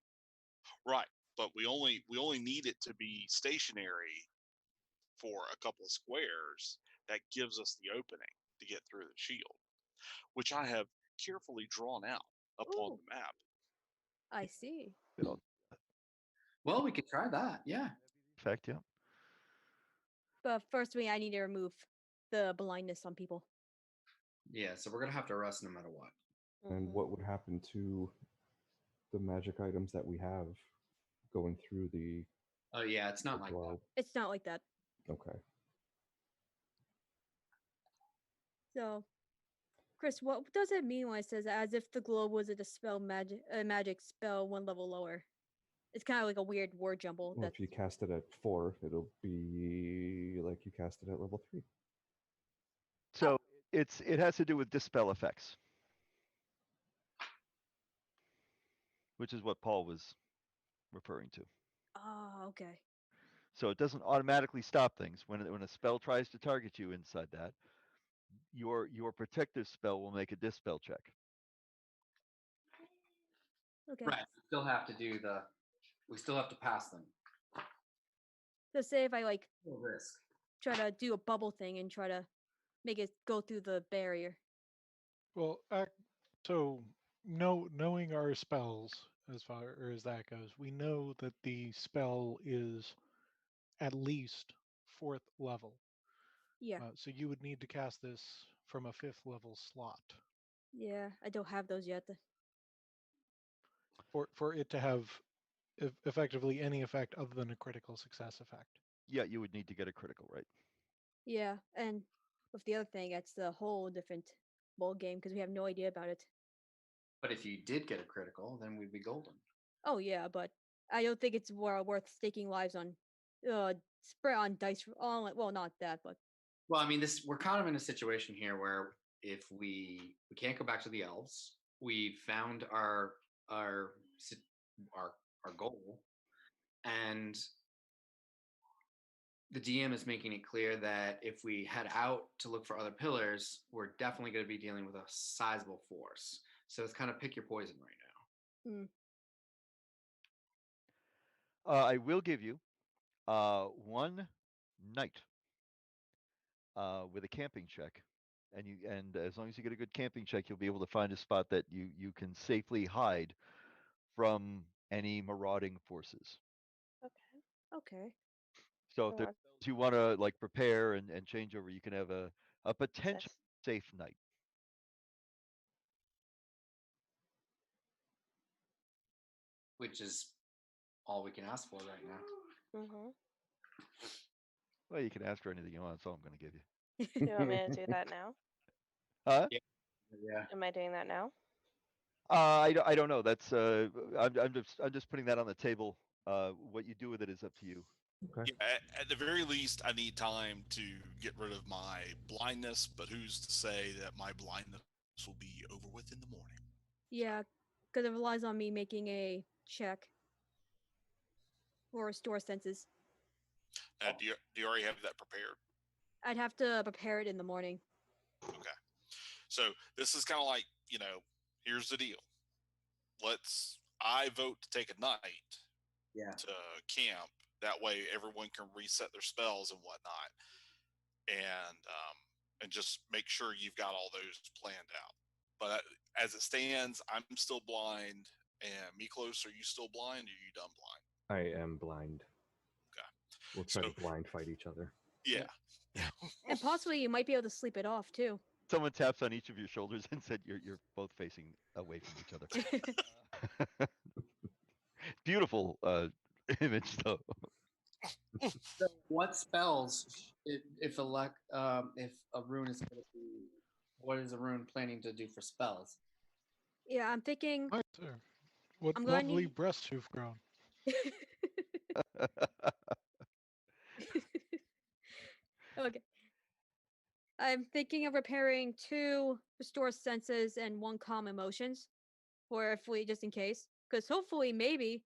Right, but we only need it to be stationary for a couple of squares. That gives us the opening to get through the shield, which I have carefully drawn out up on Ooh. the map. I see. Well, we could try that. Yeah. Effect, yeah. But first, I need to remove the blindness on people. Yeah. So we're gonna have to rest no matter what. And what would happen to the magic items that we have going through the Oh yeah, it's not like that. globe? It's not like that. Okay. So, Chris, what does it mean when it says as if the globe was a dispel magic spell one level lower? It's kind of like a weird word jumble. Well, if you cast it at 4, it'll be like you cast it at level 3. So it has to do with dispel effects, which is what Paul was referring to. Oh, okay. So it doesn't automatically stop things. When a spell tries to target you inside that, your protective spell will make a dispel check. Okay. Right. We still have to do the. We still have to pass them. So say if I like No risk. try to do a bubble thing and try to make it go through the barrier. Well, so knowing our spells as far as that goes, we know that the spell is at least 4th level. Yeah. So you would need to cast this from a 5th level slot Yeah, I don't have those yet. for it to have effectively any effect other than a critical success effect. Yeah, you would need to get a critical, right? Yeah, and with the other thing, it's a whole different ball game because we have no idea about it. But if you did get a critical, then we'd be golden. Oh yeah, but I don't think it's worth staking lives on. Spread on dice. Well, not that, but Well, I mean, we're kind of in a situation here where if we can't go back to the elves, we found our goal, and the DM is making it clear that if we head out to look for other pillars, we're definitely going to be dealing with a sizable force. So it's kind of pick your poison right now. I will give you one night with a camping check, and as long as you get a good camping check, you'll be able to find a spot that you can safely hide from any marauding forces. okay. So if there's spells you want to like prepare and change over, you can have a potential safe night. Which is all we can ask for right now. Well, you can ask for anything you want. That's all I'm going to give you. You want me to do that now? Huh? Yeah. Am I doing that now? I don't know. That's I'm just putting that on the table. What you do with it is up to you. Okay. Yeah, at the very least, I need time to get rid of my blindness, but who's to say that my blindness will be over with in the morning? Yeah, because it relies on me making a check or restore senses. Do you already have that prepared? I'd have to prepare it in the morning. Okay. So this is kind of like, here's the deal. I vote to take a night Yeah. to camp. That way, everyone can reset their spells and whatnot, and just make sure you've got all those planned out. But as it stands, I'm still blind. And Miklos, are you still blind? Or are you done blind? I am blind. Okay. We'll try So- to blind fight each other. Yeah. And possibly you might be able to sleep it off too. Someone taps on each of your shoulders and said you're both facing away from each other. Beautiful image though. So what spells, if a rune is going to be, what is a rune planning to do for spells? Yeah, I'm thinking. Right there. What I'm going to lovely need- breasts you've grown. Okay. I'm thinking of repairing 2 restore senses and 1 calm emotions, or if we just in case, because hopefully maybe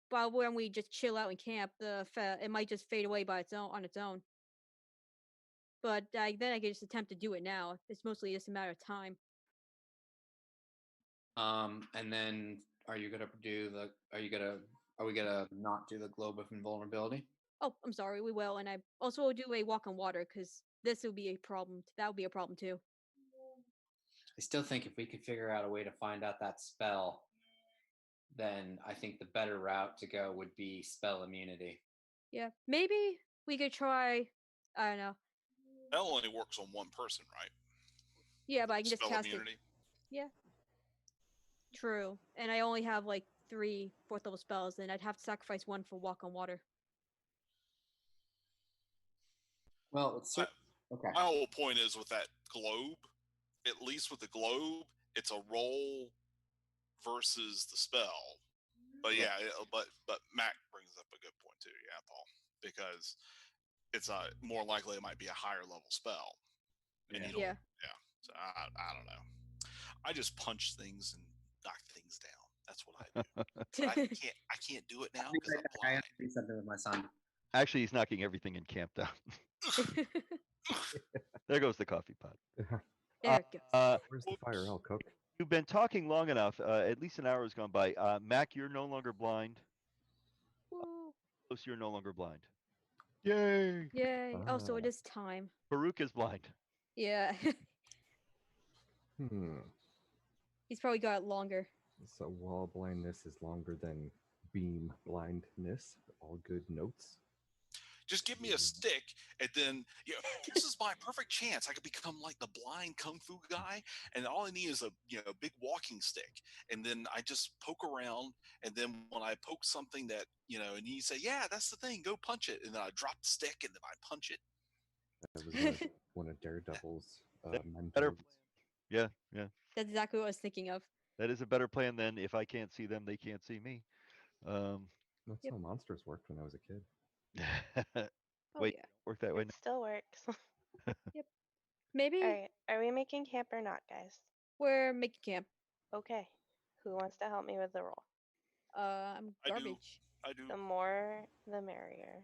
while when we just chill out in camp, it might just fade away by its own on its own. But then I can just attempt to do it now. It's mostly just a matter of time. And then are we gonna not do the globe of invulnerability? Oh, I'm sorry, we will, and I also will do a walk on water because this will be a problem. That would be a problem too. I still think if we could figure out a way to find out that spell, then I think the better route to go would be spell immunity. Yeah, maybe we could try. I don't know. That only works on one person, right? Yeah, but I can just Spell cast immunity. it. Yeah. True, and I only have like 3 4th level spells, and I'd have to sacrifice 1 for walk on water. Well, it's okay. My whole point is with that globe, at least with the globe, it's a roll versus the spell. But yeah, but Mac brings up a good point too. Yeah, Paul, because it's more likely it might be a higher level spell. And you don't- Yeah. Yeah. So I don't know. I just punch things and knock things down. That's what I do. But I can't do it now because I'm I blind. have to do something with my son. Actually, he's knocking everything in camp down. There goes the coffee pot. There it goes. Where's the fire? I'll cook. You've been talking long enough. At least an hour has gone by. Mac, you're no longer blind. Woo. Close, you're no longer blind. Yay! Yay. Also, it Ah. is time. Farouk is blind. Yeah. He's probably got it longer. So wall blindness is longer than beam blindness. All good notes. Just give me a stick, and then this is my perfect chance. I could become like the blind kung fu guy, and all I need is a big walking stick, and then I just poke around, and then when I poke something that and you say, "Yeah, that's the thing. Go punch it," and then I drop the stick, and then I punch it. That was one of Daredevil's Better mentors. Yeah. That's exactly what I was thinking of. That is a better plan than if I can't see them, they can't see me. That's Yep. how monsters worked when I was a kid. Oh, Wait, yeah. work that way. It still works. Maybe All right. Are we making camp or not, guys? we're making camp. Okay. Who wants to help me with the roll? I'm I do. garbage. I do. The more, the merrier.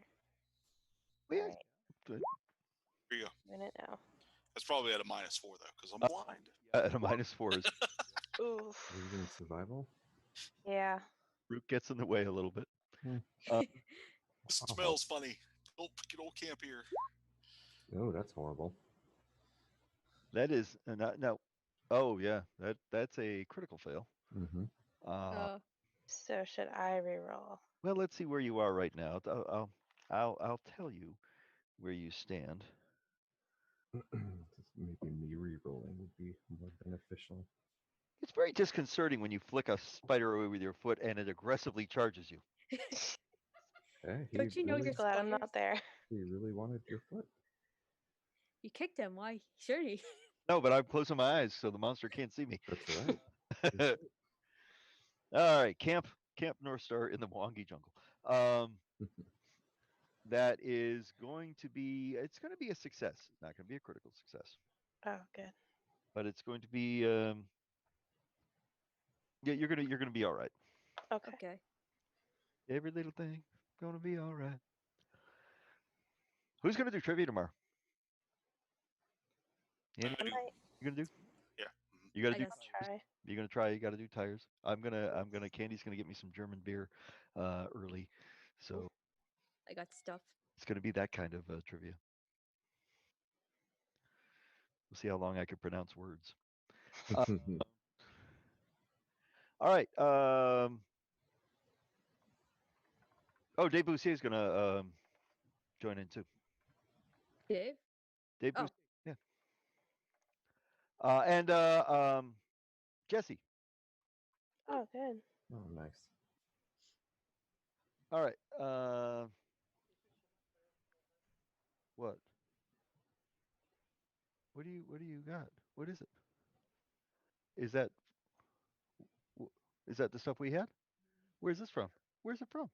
Yeah, All right. good. Here you go. I'm gonna know. That's probably at a -4 though, because I'm blind. At a -4 is Oof. Are you doing survival? Yeah. Farouk gets in the way a little bit. This I'll smells funny. Don't camp here. Oh, that's horrible. That is no. Oh yeah, that's a critical fail. Mm-hmm. So should I reroll? Well, let's see where you are right now. I'll tell you where you stand. Maybe me re-rolling would be more beneficial. It's very disconcerting when you flick a spider away with your foot and it aggressively charges you. Hey, Don't you know really, you're Glad I'm not spiders? there. he really wanted your foot. You kicked him. Why should he? No, but I'm closing my eyes so the monster can't see me. That's right. All right, Camp North Star in the Mwangi jungle. That is going to be. It's going to be a success. It's not going to be a critical success, Oh, good. but it's going to be. Yeah, you're gonna be all right. Okay. Okay. Every little thing gonna be all right. Who's gonna do trivia tomorrow? Andy, I might. you gonna do? Yeah. You got to I do. guess. Try. You're gonna try. You got to do tires. I'm gonna. Candy's gonna get me some German beer, early, so I got stuff. it's gonna be that kind of trivia. We'll see how long I can pronounce words. Uh, all right. Oh, Dave Boussier is gonna join in too. Dave? Dave Oh. Boussier. Yeah. And Jesse. Oh, good. Oh, nice. All right. What? What do you got? What is it? Is that is that the stuff we had? Where's this from? Where's it from?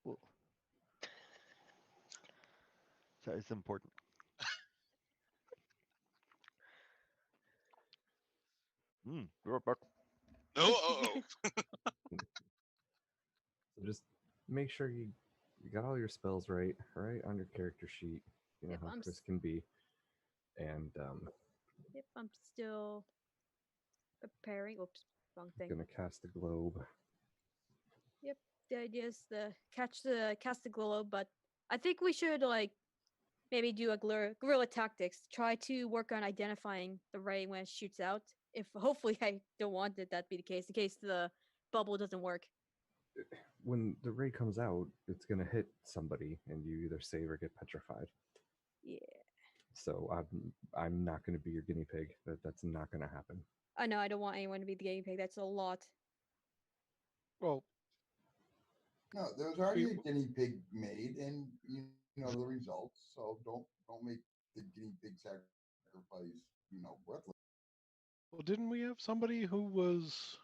Well, it's important. You're back. Oh, So just make sure you got all your spells right on your character sheet. You know Yep, how I'm Chris s- can be, and Yep, I'm still preparing. Oops, wrong thing. gonna cast the globe. Yep, the idea is to cast the globe, but I think we should like maybe do a guerrilla tactics. Try to work on identifying the ray when it shoots out. If hopefully I don't want that to be the case, in case the bubble doesn't work. When the ray comes out, it's gonna hit somebody, and you either save or get petrified. Yeah, So I'm not gonna be your guinea pig. That's not gonna happen. I know I don't want anyone to be the guinea pig. That's a lot. Well, No, there was already We- a guinea pig made, and you know the results. So don't make the guinea pig sacrifice, worthless. well, didn't we have somebody who was?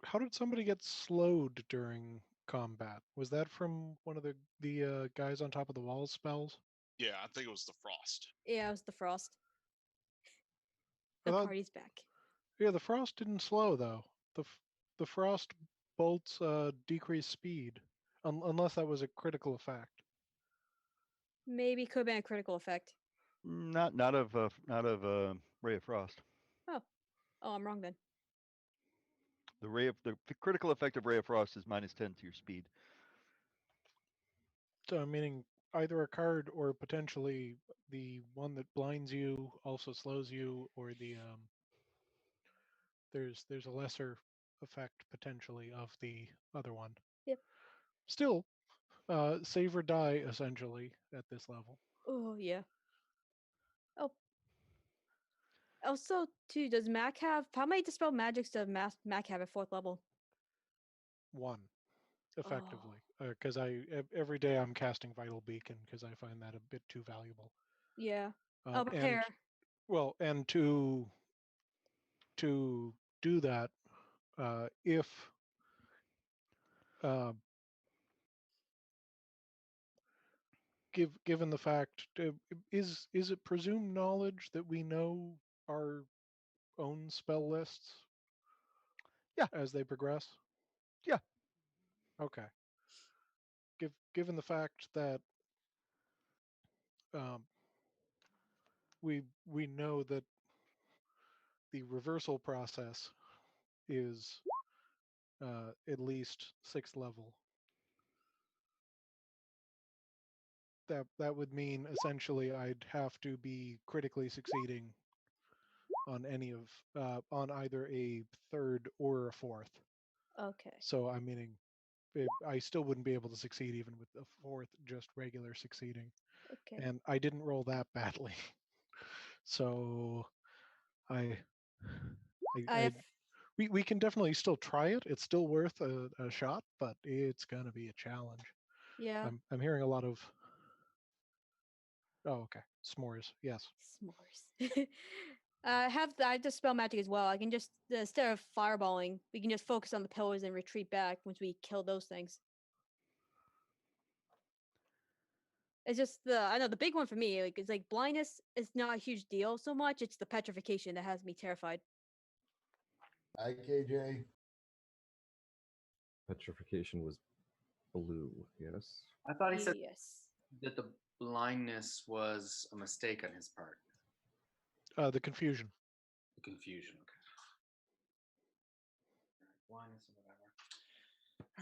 How did somebody get slowed during combat? Was that from one of the guys on top of the walls spells? yeah, I think it was the frost. Yeah, it was the frost. I The thought- party's back. Yeah, the frost didn't slow though. The frost bolts decrease speed, unless that was a critical effect. Maybe could have been a critical effect. Not of Ray of Frost. Oh, I'm wrong then. The critical effect of Ray of Frost is -10 to your speed. So meaning either a card or potentially the one that blinds you also slows you, or the there's a lesser effect potentially of the other one. Yep. Still, save or die essentially at this level. Oh yeah. Oh. Also, too, does Mac have how many dispel magics does Mac have at 4th level? One, Oh. effectively, because every day I'm casting Vital Beacon because I find that a bit too valuable. Yeah. I'll And prepare. well, and to do that, if given the fact, is it presumed knowledge that we know our own spell lists? Yeah. As they progress. Yeah. Okay. Given the fact that we know that the reversal process is at least 6th level. That would mean essentially I'd have to be critically succeeding on any of on either a 3rd or a 4th. Okay. So I'm meaning I still wouldn't be able to succeed even with the 4th just regular succeeding. Okay. And I didn't roll that badly. So we can definitely still try it. It's still worth a shot, but it's gonna be a challenge. Yeah. I'm hearing a lot of. Oh, okay. S'mores. Yes. S'mores. I have dispel magic as well. I can just instead of fireballing, we can just focus on the pillars and retreat back once we kill those things. It's just I know the big one for me, like it's like blindness is not a huge deal so much. It's the petrification that has me terrified. Hi, KJ. Petrification was blue. Yes. I thought he said Yes. that the blindness was a mistake on his part. The confusion. The confusion. Okay. Blindness or whatever.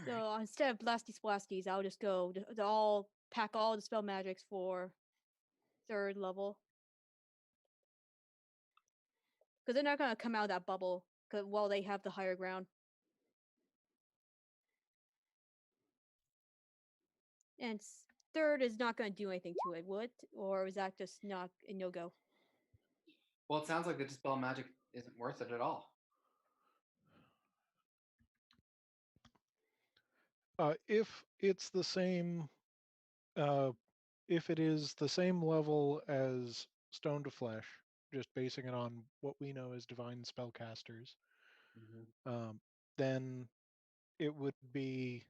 So instead of Blasty Splasties, I'll just go to all pack all the spell magics for 3rd level. Because they're not gonna come out of that bubble while they have the higher ground. And 3rd is not gonna do anything to it, will it? Or is that just not a no go? Well, it sounds like the dispel magic isn't worth it at all. If it's the same, if it is the same level as Stone to Flesh, just basing it on what we know as divine spellcasters, then it would be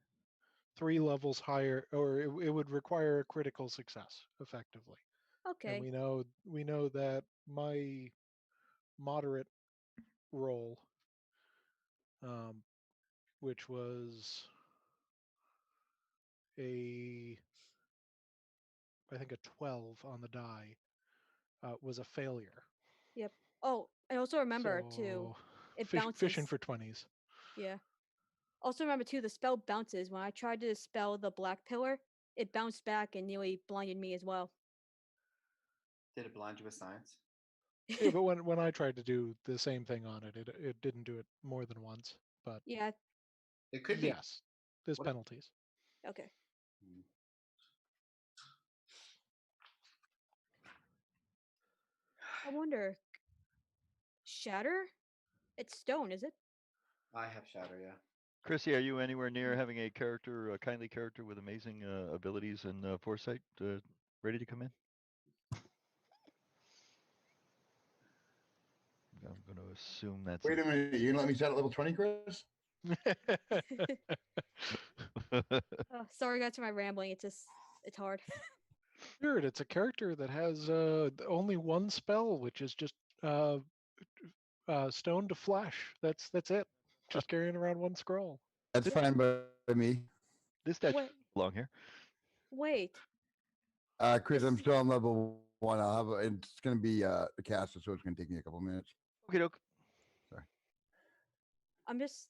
3 levels higher, or it would require a critical success, effectively. Okay. And we know that my moderate roll, which was I think a 12 on the die, was a failure. Yep. Oh, and also remember too, So it fishing bounces. for 20s. Yeah. Also remember too, the spell bounces. When I tried to dispel the black pillar, it bounced back and nearly blinded me as well. Did it blind you with science? Yeah, but when I tried to do the same thing on it, it didn't do it more than once. But Yeah. It could be. yes, there's What- penalties. Okay. Hmm. I wonder. Shatter? It's stone, is it? I have shatter, yeah. Chrissy, are you anywhere near having a character, a kindly character with amazing abilities and foresight, ready to come in? I'm going to assume that's. Wait a minute. You gonna let me start at level 20, Chris? Oh, sorry, guys, for my rambling. It's hard. Sure, it's a character that has only one spell, which is just Stone to Flesh. That's it. Just carrying around one scroll. That's fine by me. This statue Wait. belong here. Wait. Chris, I'm still on level 1. It's gonna be the caster, so it's gonna take me a couple minutes. Okay, doke. I'm just.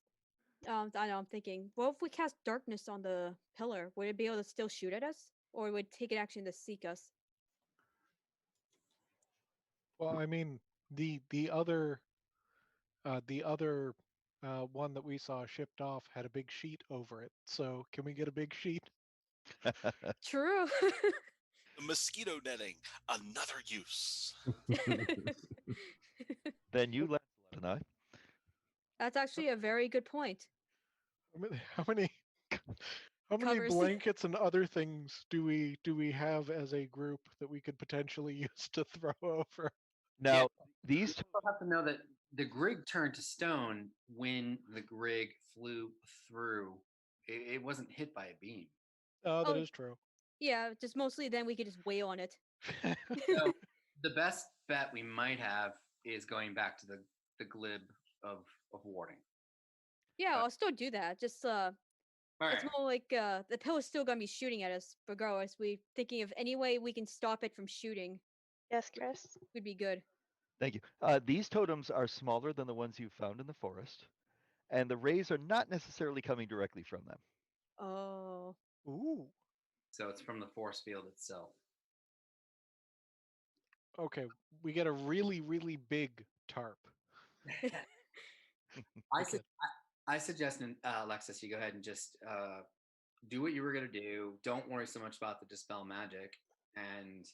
I know. I'm thinking. What if we cast darkness on the pillar? Would it be able to still shoot at us, or would it take an action to seek us? Well, I mean, the other one that we saw shipped off had a big sheet over it. So can we get a big sheet? True. The mosquito netting, another use. Then you, Lancelot, and I. That's actually a very good point. How many Covers. blankets and other things do we have as a group that we could potentially use to throw over? Now, these You also have to know that the Grig turned to stone when the Grig flew through. It wasn't hit by a beam. Oh, that Oh. is true. Yeah, just mostly then we could just wail on it. So the best bet we might have is going back to the glib of warding. Yeah, I'll still do that. Just All right. it's more like the pillar's still gonna be shooting at us regardless. We thinking of any way we can stop it from shooting Yes, Chris. would be good. Thank you. These totems are smaller than the ones you found in the forest, and the rays are not necessarily coming directly from them. Oh. Ooh. So it's from the force field itself. Okay, we get a really, really big tarp. I suggest, Alexis, you go ahead and just do what you were going to do. Don't worry so much about the dispel magic and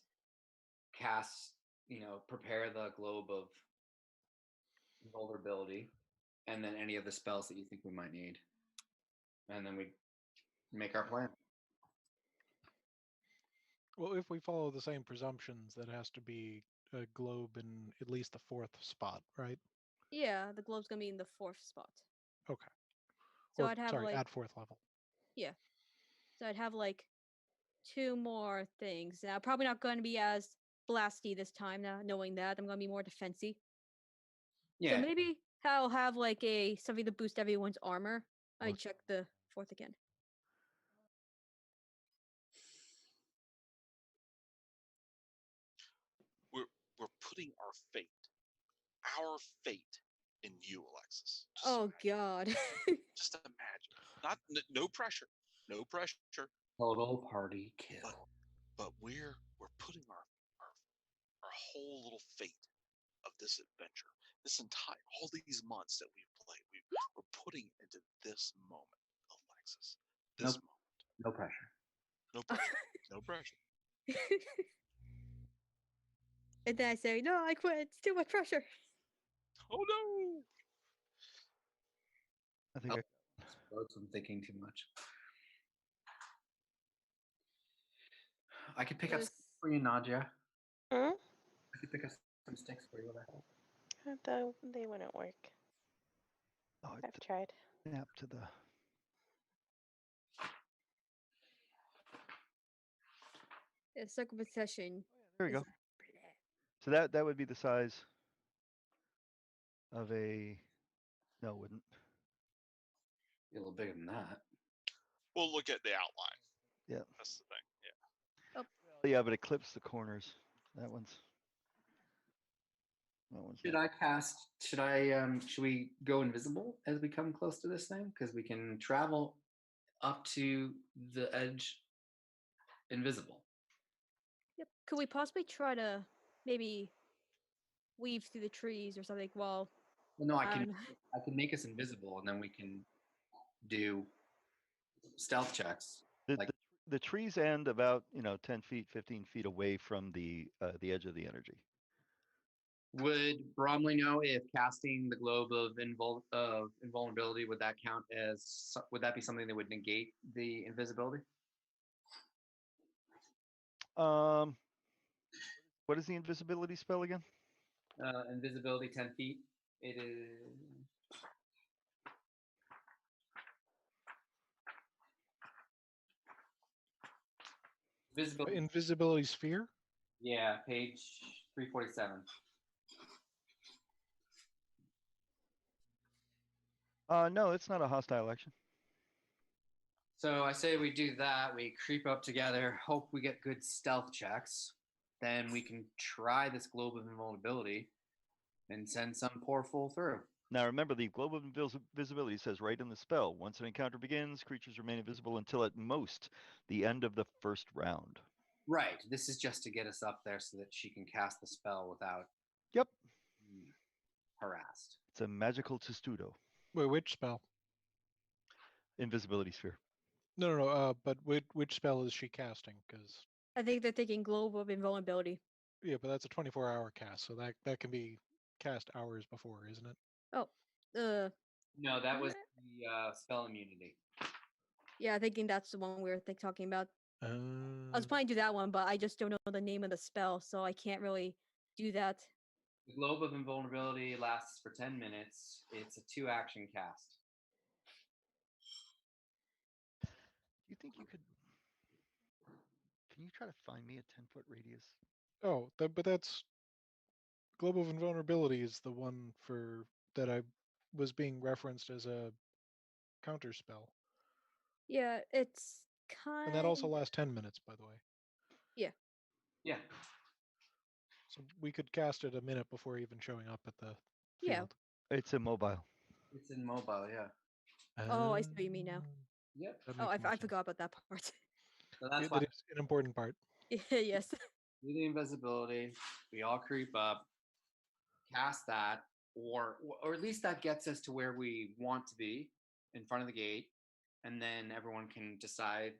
cast, prepare the globe of vulnerability and then any of the spells that you think we might need. And then we make our plan. Well, if we follow the same presumptions, that has to be a globe in at least the 4th spot, right? Yeah, the globe's gonna be in the 4th spot. Okay. So Or, I'd have sorry, like at 4th level. yeah. So I'd have like 2 more things. Now probably not gonna be as blasty this time. Now knowing that I'm gonna be more defensive. Yeah. So maybe I'll have like something to boost everyone's armor. I Well, check the 4th again. we're putting our fate in you, Alexis. Just Oh imagine. God. Just imagine. Not no pressure. No pressure. Total party kill. But we're putting our whole little fate of this adventure, this entire all these months that we've played, we're putting into this moment, Alexis. This Nope. moment. No pressure. No pressure. No pressure. And then I say, no, I quit. It's too much pressure. Oh no. I think I, I'm thinking too much. I could pick up Yes. sticks for you, Nadia. Hmm? I could pick up some sticks for you. They wouldn't work. oh, I've tried. snap to the. Yeah, circumcision. There we is go. So that would be the size of a. No, it wouldn't. A little bigger than that. We'll look at the outline. Yeah. That's the thing. Yeah. Yeah, but it clips the corners. That one's. That one's. Should not- I cast? Should we go invisible as we come close to this thing? Because we can travel up to the edge invisible. Yep. Could we possibly try to maybe weave through the trees or something while Well, no, I I can. don't I can make us invisible, and then we can do stealth checks. The, Like- the, the trees end about 10 feet, 15 feet away from the edge of the energy. Would Bromley know if casting the globe of invulnerability would that count as? Would that be something that would negate the invisibility? What is the invisibility spell again? Invisibility 10 feet. It is. Visibility. Invisibility sphere. Yeah, page 347. No, it's not a hostile action. So I say we do that. We creep up together. Hope we get good stealth checks. Then we can try this globe of invulnerability and send some poor fool through. Now remember, the globe of invisibility says right in the spell, once an encounter begins, creatures remain invisible until at most the end of the first round. Right. This is just to get us up there so that she can cast the spell without Yep. being harassed. It's a magical testudo. Wait, which spell? Invisibility sphere. No. But which spell is she casting? Because I think they're thinking globe of invulnerability. yeah, but that's a 24-hour cast, so that can be cast hours before, isn't it? Oh, No, that was the spell immunity. yeah, thinking that's the one we were talking about. I was Uh, planning to do that one, but I just don't know the name of the spell, so I can't really do that. The globe of invulnerability lasts for 10 minutes. It's a 2-action cast. Do you think you could? Can you try to find me a 10-foot radius? oh, but that's Globe of Invulnerability is the one for that I was being referenced as a counter spell, Yeah, it's kind. and that also lasts 10 minutes, by the way. Yeah. So we could cast it a minute before even showing up at the Yeah. field. It's immobile. It's in mobile, yeah. Oh, I see what you mean now. Yep. That Oh, makes more I sense. forgot about that part. So that's Yeah, why that is an important part. Yes. do the invisibility. We all creep up, cast that, or at least that gets us to where we want to be in front of the gate, and then everyone can decide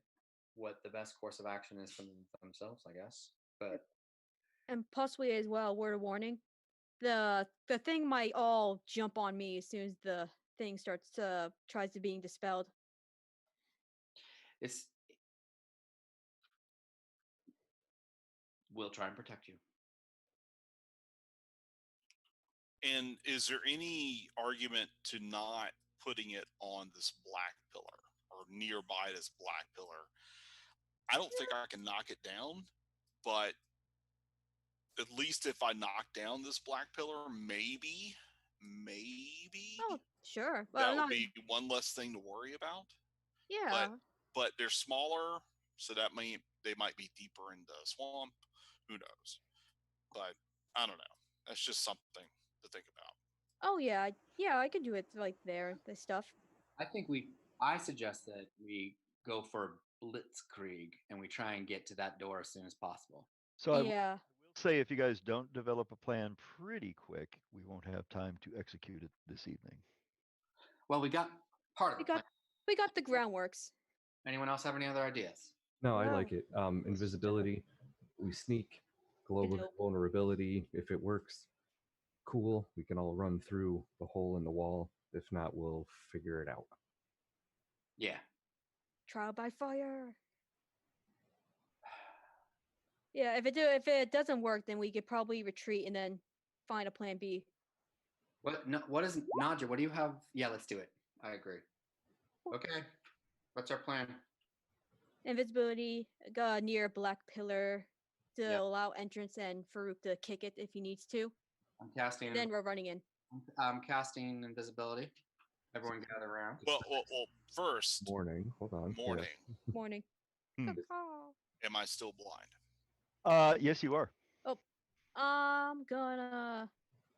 what the best course of action is for themselves, I guess. But And possibly as well, word of warning. The thing might all jump on me as soon as the thing tries to being dispelled. we'll try and protect you. And is there any argument to not putting it on this black pillar or nearby this black pillar? I don't think I can knock it down, but at least if I knock down this black pillar, maybe Oh, sure. Well, that I'm would not. be one less thing to worry about. Yeah. But they're smaller, so they might be deeper in the swamp. Who knows? But I don't know. That's just something to think about. Oh yeah, yeah, I could do it like there, the stuff. I suggest that we go for blitzkrieg and we try and get to that door as soon as possible. So I will Yeah. say, if you guys don't develop a plan pretty quick, we won't have time to execute it this evening. Well, we got part of We the plan. got the groundworks. Anyone else have any other ideas? No, I No. like it. Invisibility, we sneak, global Hello. vulnerability. If it works, cool. We can all run through the hole in the wall. If not, we'll figure it out. Yeah. Trial by fire. Yeah, if it doesn't work, then we could probably retreat and then find a plan B. What is Nadja? What do you have? Yeah, let's do it. I agree. Okay. What's our plan? Invisibility, go near black pillar to Yep. allow entrance and Farouk to kick it if he needs to. I'm casting. Then we're running in. I'm casting invisibility. Everyone gather around. Well, first, Morning. Hold on. Yeah. morning. Morning. Hmm. Am I still blind? Yes, you are.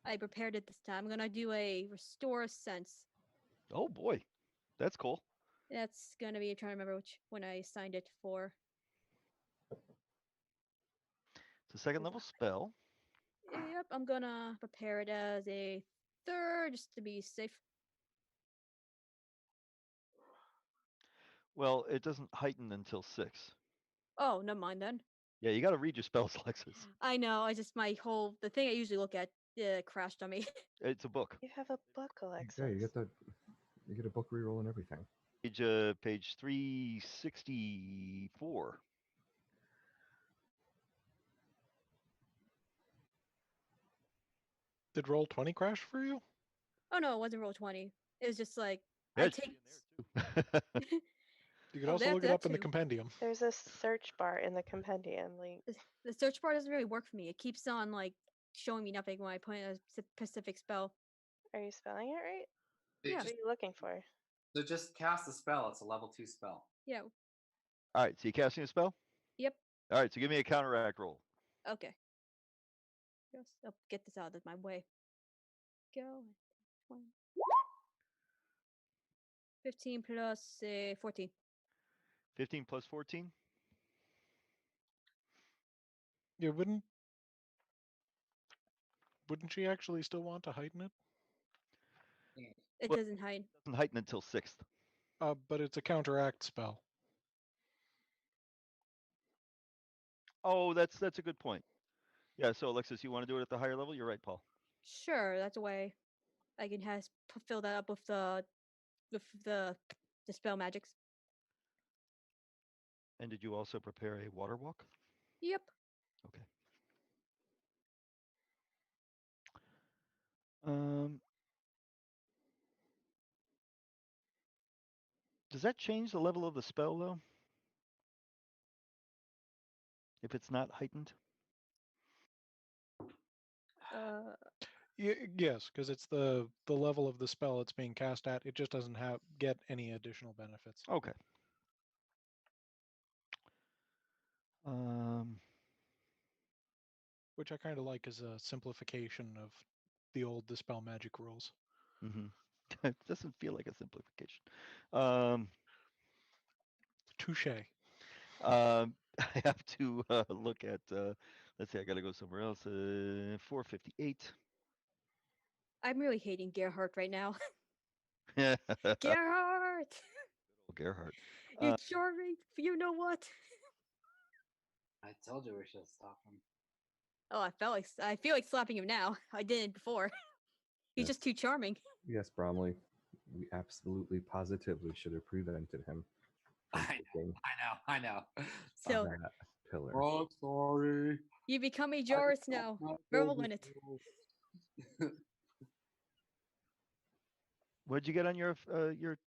I prepared it this time. I'm gonna do a restore sense. Oh boy, that's cool. That's gonna be, I'm trying to remember which when I signed it for. It's a second level spell. Yep, I'm gonna prepare it as a third just to be safe. Well, it doesn't heighten until 6. Oh, never mind then. Yeah, you got to read your spells, Alexis. I know. I just the thing I usually look at crashed on me. It's a book. You have a book, Alexis. Yeah, you get a book reroll and everything. Page 364. Did roll 20 crash for you? Oh no, it wasn't roll 20. It was just like Yeah, I it should take. be in there too. You could Oh, also that- look it that up in the too. compendium. There's a search bar in the compendium. Like, The search bar doesn't really work for me. It keeps on like showing me nothing when I put in a specific spell. are you spelling it right? Yeah. What are you looking for? So just cast the spell. It's a level 2 spell. Yeah. All right, so you casting a spell? Yep. All right, so give me a counteract roll. Okay. Just I'll get this out of my way. Go. 20. 15 plus 14. 15 plus 14? Yeah, wouldn't she actually still want to heighten it? It Well, doesn't hide. Doesn't heighten until 6th. But it's a counteract spell. Oh, that's a good point. Yeah, so Alexis, you want to do it at the higher level? You're right, Paul. Sure, that's a way I can fill that up with the spell magics. And did you also prepare a water walk? Yep. Okay. Does that change the level of the spell though? If it's not heightened? Yes, because it's the level of the spell it's being cast at. It just doesn't get any additional benefits. Okay. Which I kind of like as a simplification of the old dispel magic rules. Mm-hmm. It doesn't feel like a simplification. Touche. I have to look at. Let's see. I got to go somewhere else. 458. I'm really hating Gerhardt right now. Gerhard. Gerhardt! Gerhard. You're charming. You know what? I told you we should stop him. Oh, I feel like slapping him now. I didn't before. He's Yes. just too charming. Yes, Bromley. We absolutely positively should have prevented him from kicking I know. So that pillar. Oh, sorry. you become a Joris now. Revel in it. What'd you get on your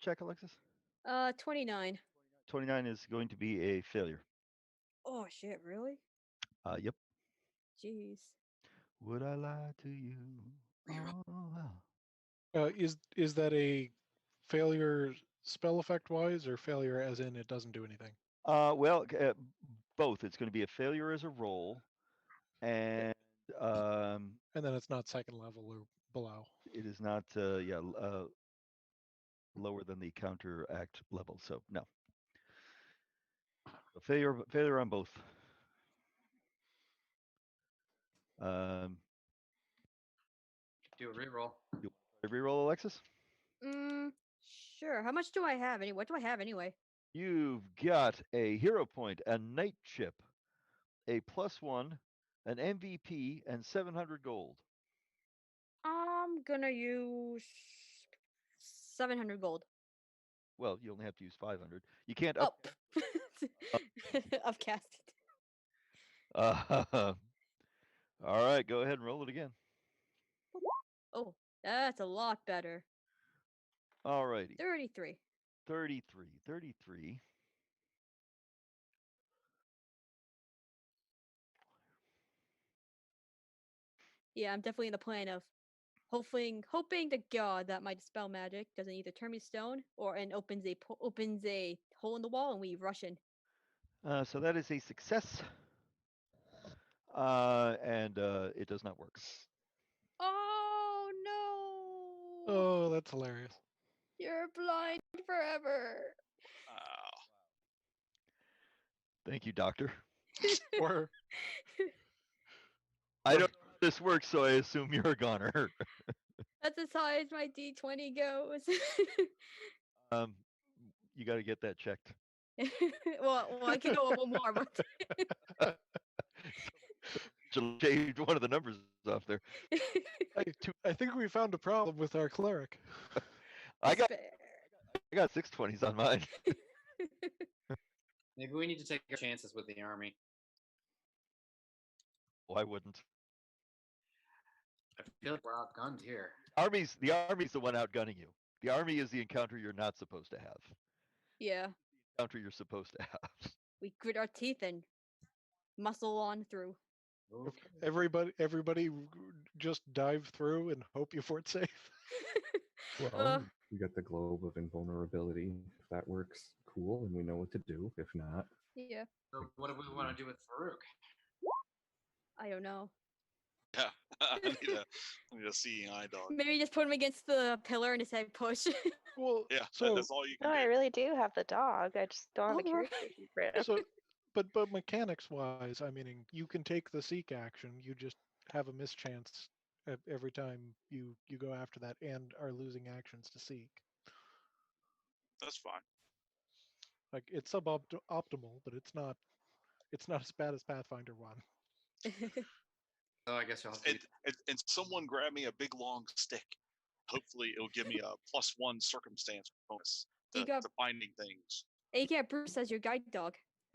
check, Alexis? 29. 29 is going to be a failure. Oh shit, really? Yep. Jeez. Would I lie to you? Oh, wow. Is that a failure spell effect wise, or failure as in it doesn't do anything? Well, both. It's going to be a failure as a roll, and And then it's not second level or below. It is not, lower than the counteract level. So no. A failure on both. Do a reroll. Reroll, Alexis. Sure. How much do I have? What do I have anyway? You've got a hero point, a night chip, a +1, an MVP, and 700 gold. I'm gonna use 700 gold. Well, you only have to use 500. You can't Oh, up. upcast it. All right, go ahead and roll it again. Oh, that's a lot better. All righty. 33. 33. Yeah, I'm definitely in the plan of hoping to God that my dispel magic doesn't either turn me stone or opens a hole in the wall and we rush in. So that is a success. And it does not work. Oh no! Oh, that's hilarious. You're blind forever. Wow. Thank you, Doctor. Or I don't know how this works, so I assume you're a goner. That's as high as my D20 goes. You got to get that checked. well, I can go a little more, but Shaved one of the numbers off there. I think we found a problem with our cleric. I got 620s on mine. Maybe we need to take our chances with the army. Why wouldn't? I feel like we're outgunned here. The army's the one outgunning you. The army is the encounter you're not supposed to have. yeah, Encounter you're supposed to have. we grit our teeth and muscle on through. Everybody just dive through and hope you fort safe. Well, we got the globe of invulnerability. If that works, cool, and we know what to do. If not, Yeah. So what do we want to do with Farouk? I don't know. Yeah, I need a seeing eye dog. Maybe just put him against the pillar and just say push. Well, Yeah, so that's all you No, can I do. really do have the dog. I just don't have a Alright. curiosity for it. so but mechanics wise, I mean, you can take the seek action. You just have a mischance every time you go after that and are losing actions to seek. That's fine. Like it's suboptimal, but it's not as bad as Pathfinder 1. So I guess you'll have to. And someone grab me a big long stick. Hopefully, it'll give me a +1 circumstance bonus You to got- finding things. And you get Bruce as your guide dog.